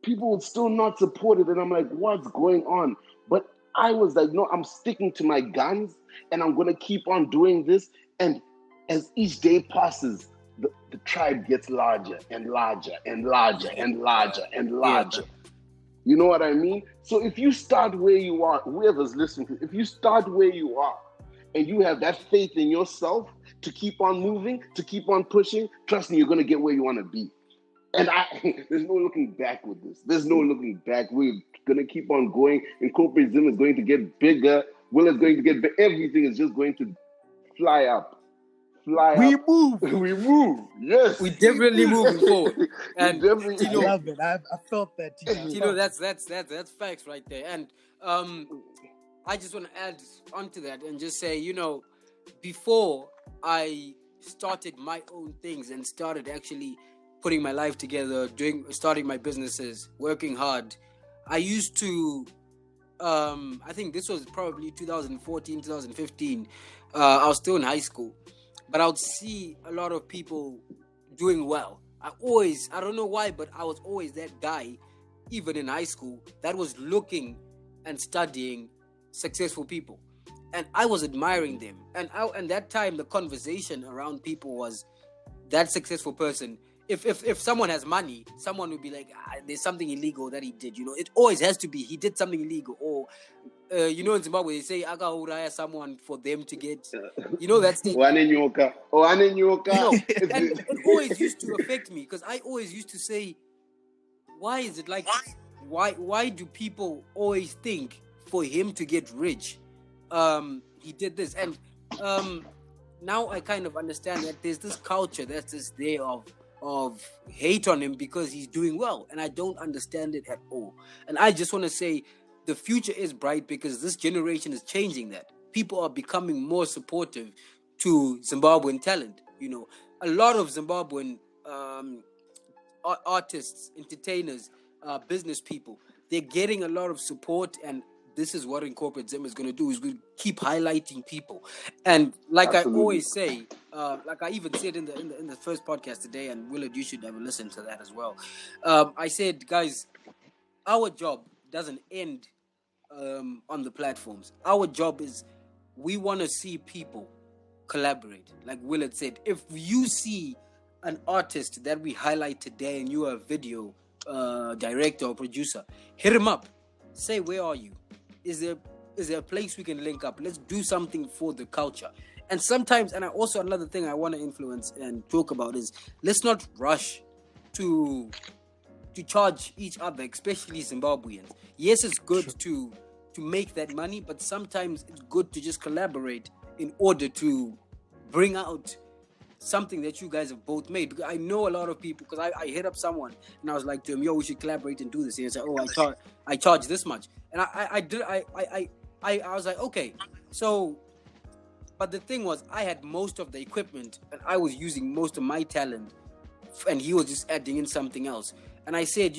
People would still not support it. And I'm like, what's going on? But I was like, no, I'm sticking to my guns and I'm going to keep on doing this. And as each day passes, the tribe gets larger and larger and larger and larger and larger. You know what I mean? So if you start where you are, whoever's listening, if you start where you are and you have that faith in yourself to keep on moving, to keep on pushing, trust me, you're going to get where you want to be. And there's no looking back with this. There's no looking back. We're going to keep on going. Incorporate Zim is going to get bigger. Willard is going to get bigger. Everything is just going to fly up. We move. We move. Yes. We definitely moving forward. And I love it. I felt that. That's facts right there. And I just want to add onto that and just say, before I started my own things and started actually putting my life together, starting my businesses, working hard, I used to, I think this was probably 2014, 2015. I was still in high school, but I would see a lot of people doing well. I don't know why, but I was always that guy, even in high school, that was looking and studying successful people. And I was admiring them. And that time, the conversation around people was that successful person. If someone has money, someone would be like, there's something illegal that he did. It always has to be he did something illegal. Or, in Zimbabwe, they say, aga uraya someone for them to get, that's the... And it always used to affect me because I always used to say, why is it like this? Why do people always think for him to get rich, he did this? And now I kind of understand that there's this culture that's just there of hate on him because he's doing well, and I don't understand it at all. And I just want to say the future is bright because this generation is changing that. People are becoming more supportive to Zimbabwean talent. A lot of Zimbabwean artists, entertainers, business people, they're getting a lot of support, and this is what Incorporate Zim is going to do, is going to keep highlighting people. And like Absolutely. I always say, like I even said in the first podcast today, and Willard, you should have a listen to that as well. I said, guys, our job doesn't end on the platforms. Our job is, we want to see people collaborate. Like Willard said, if you see an artist that we highlight today and you are a video director or producer, hit him up. Say, where are you? Is there a place we can link up? Let's do something for the culture. And sometimes, and also another thing I want to influence and talk about is, let's not rush to charge each other, especially Zimbabweans. Yes, it's good to make that money, but sometimes it's good to just collaborate in order to bring out something that you guys have both made. Because I know a lot of people, because I hit up someone and I was like to him, yo, we should collaborate and do this. And he said, oh, I charge this much. And I was like, okay. So, but the thing was, I had most of the equipment and I was using most of my talent, and he was just adding in something else. And I said,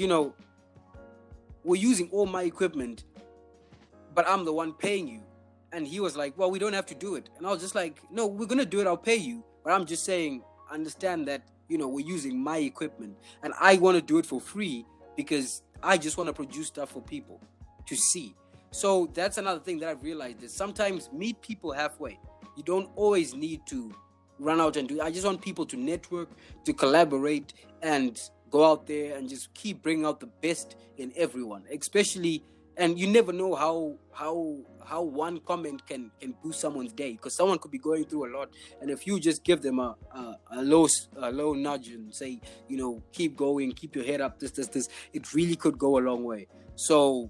we're using all my equipment, but I'm the one paying you. And he was like, well, we don't have to do it. And I was just like, no, we're going to do it. I'll pay you. But I'm just saying, understand that, we're using my equipment and I want to do it for free because I just want to produce stuff for people to see. So that's another thing that I've realized is sometimes meet people halfway. You don't always need to run out and do it. I just want people to network, to collaborate, and go out there and just keep bringing out the best in everyone, especially. And you never know how one comment can boost someone's day, because someone could be going through a lot, and if you just give them a low nudge and say, keep going, keep your head up, this, it really could go a long way. So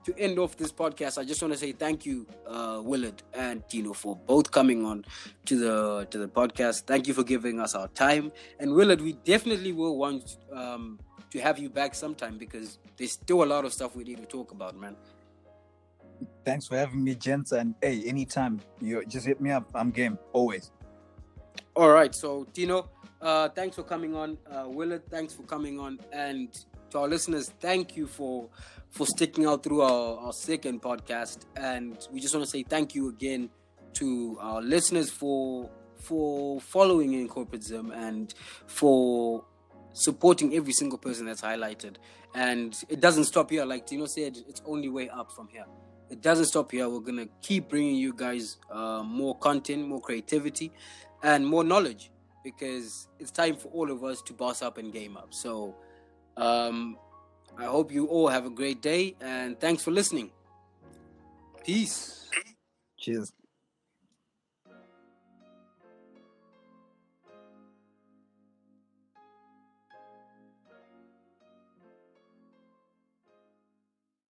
to end off this podcast, I just want to say thank you, Willard and Tino, for both coming on to the podcast. Thank you for giving us our time. And Willard, we definitely will want to have you back sometime, because there's still a lot of stuff we need to talk about, man. Thanks for having me, gents. And hey, anytime you just hit me up, I'm game, always. All right, so Tino, thanks for coming on. Willard, thanks for coming on, and to our listeners, thank you for sticking out through our second podcast. And we just want to say thank you again to our listeners for following Incorporatezim and for supporting every single person that's highlighted. And it doesn't stop here. Like Tino said, it's only way up from here. It doesn't stop here. We're going to keep bringing you guys more content, more creativity, and more knowledge, because it's time for all of us to boss up and game up. So I hope you all have a great day, and thanks for listening. Peace. Cheers.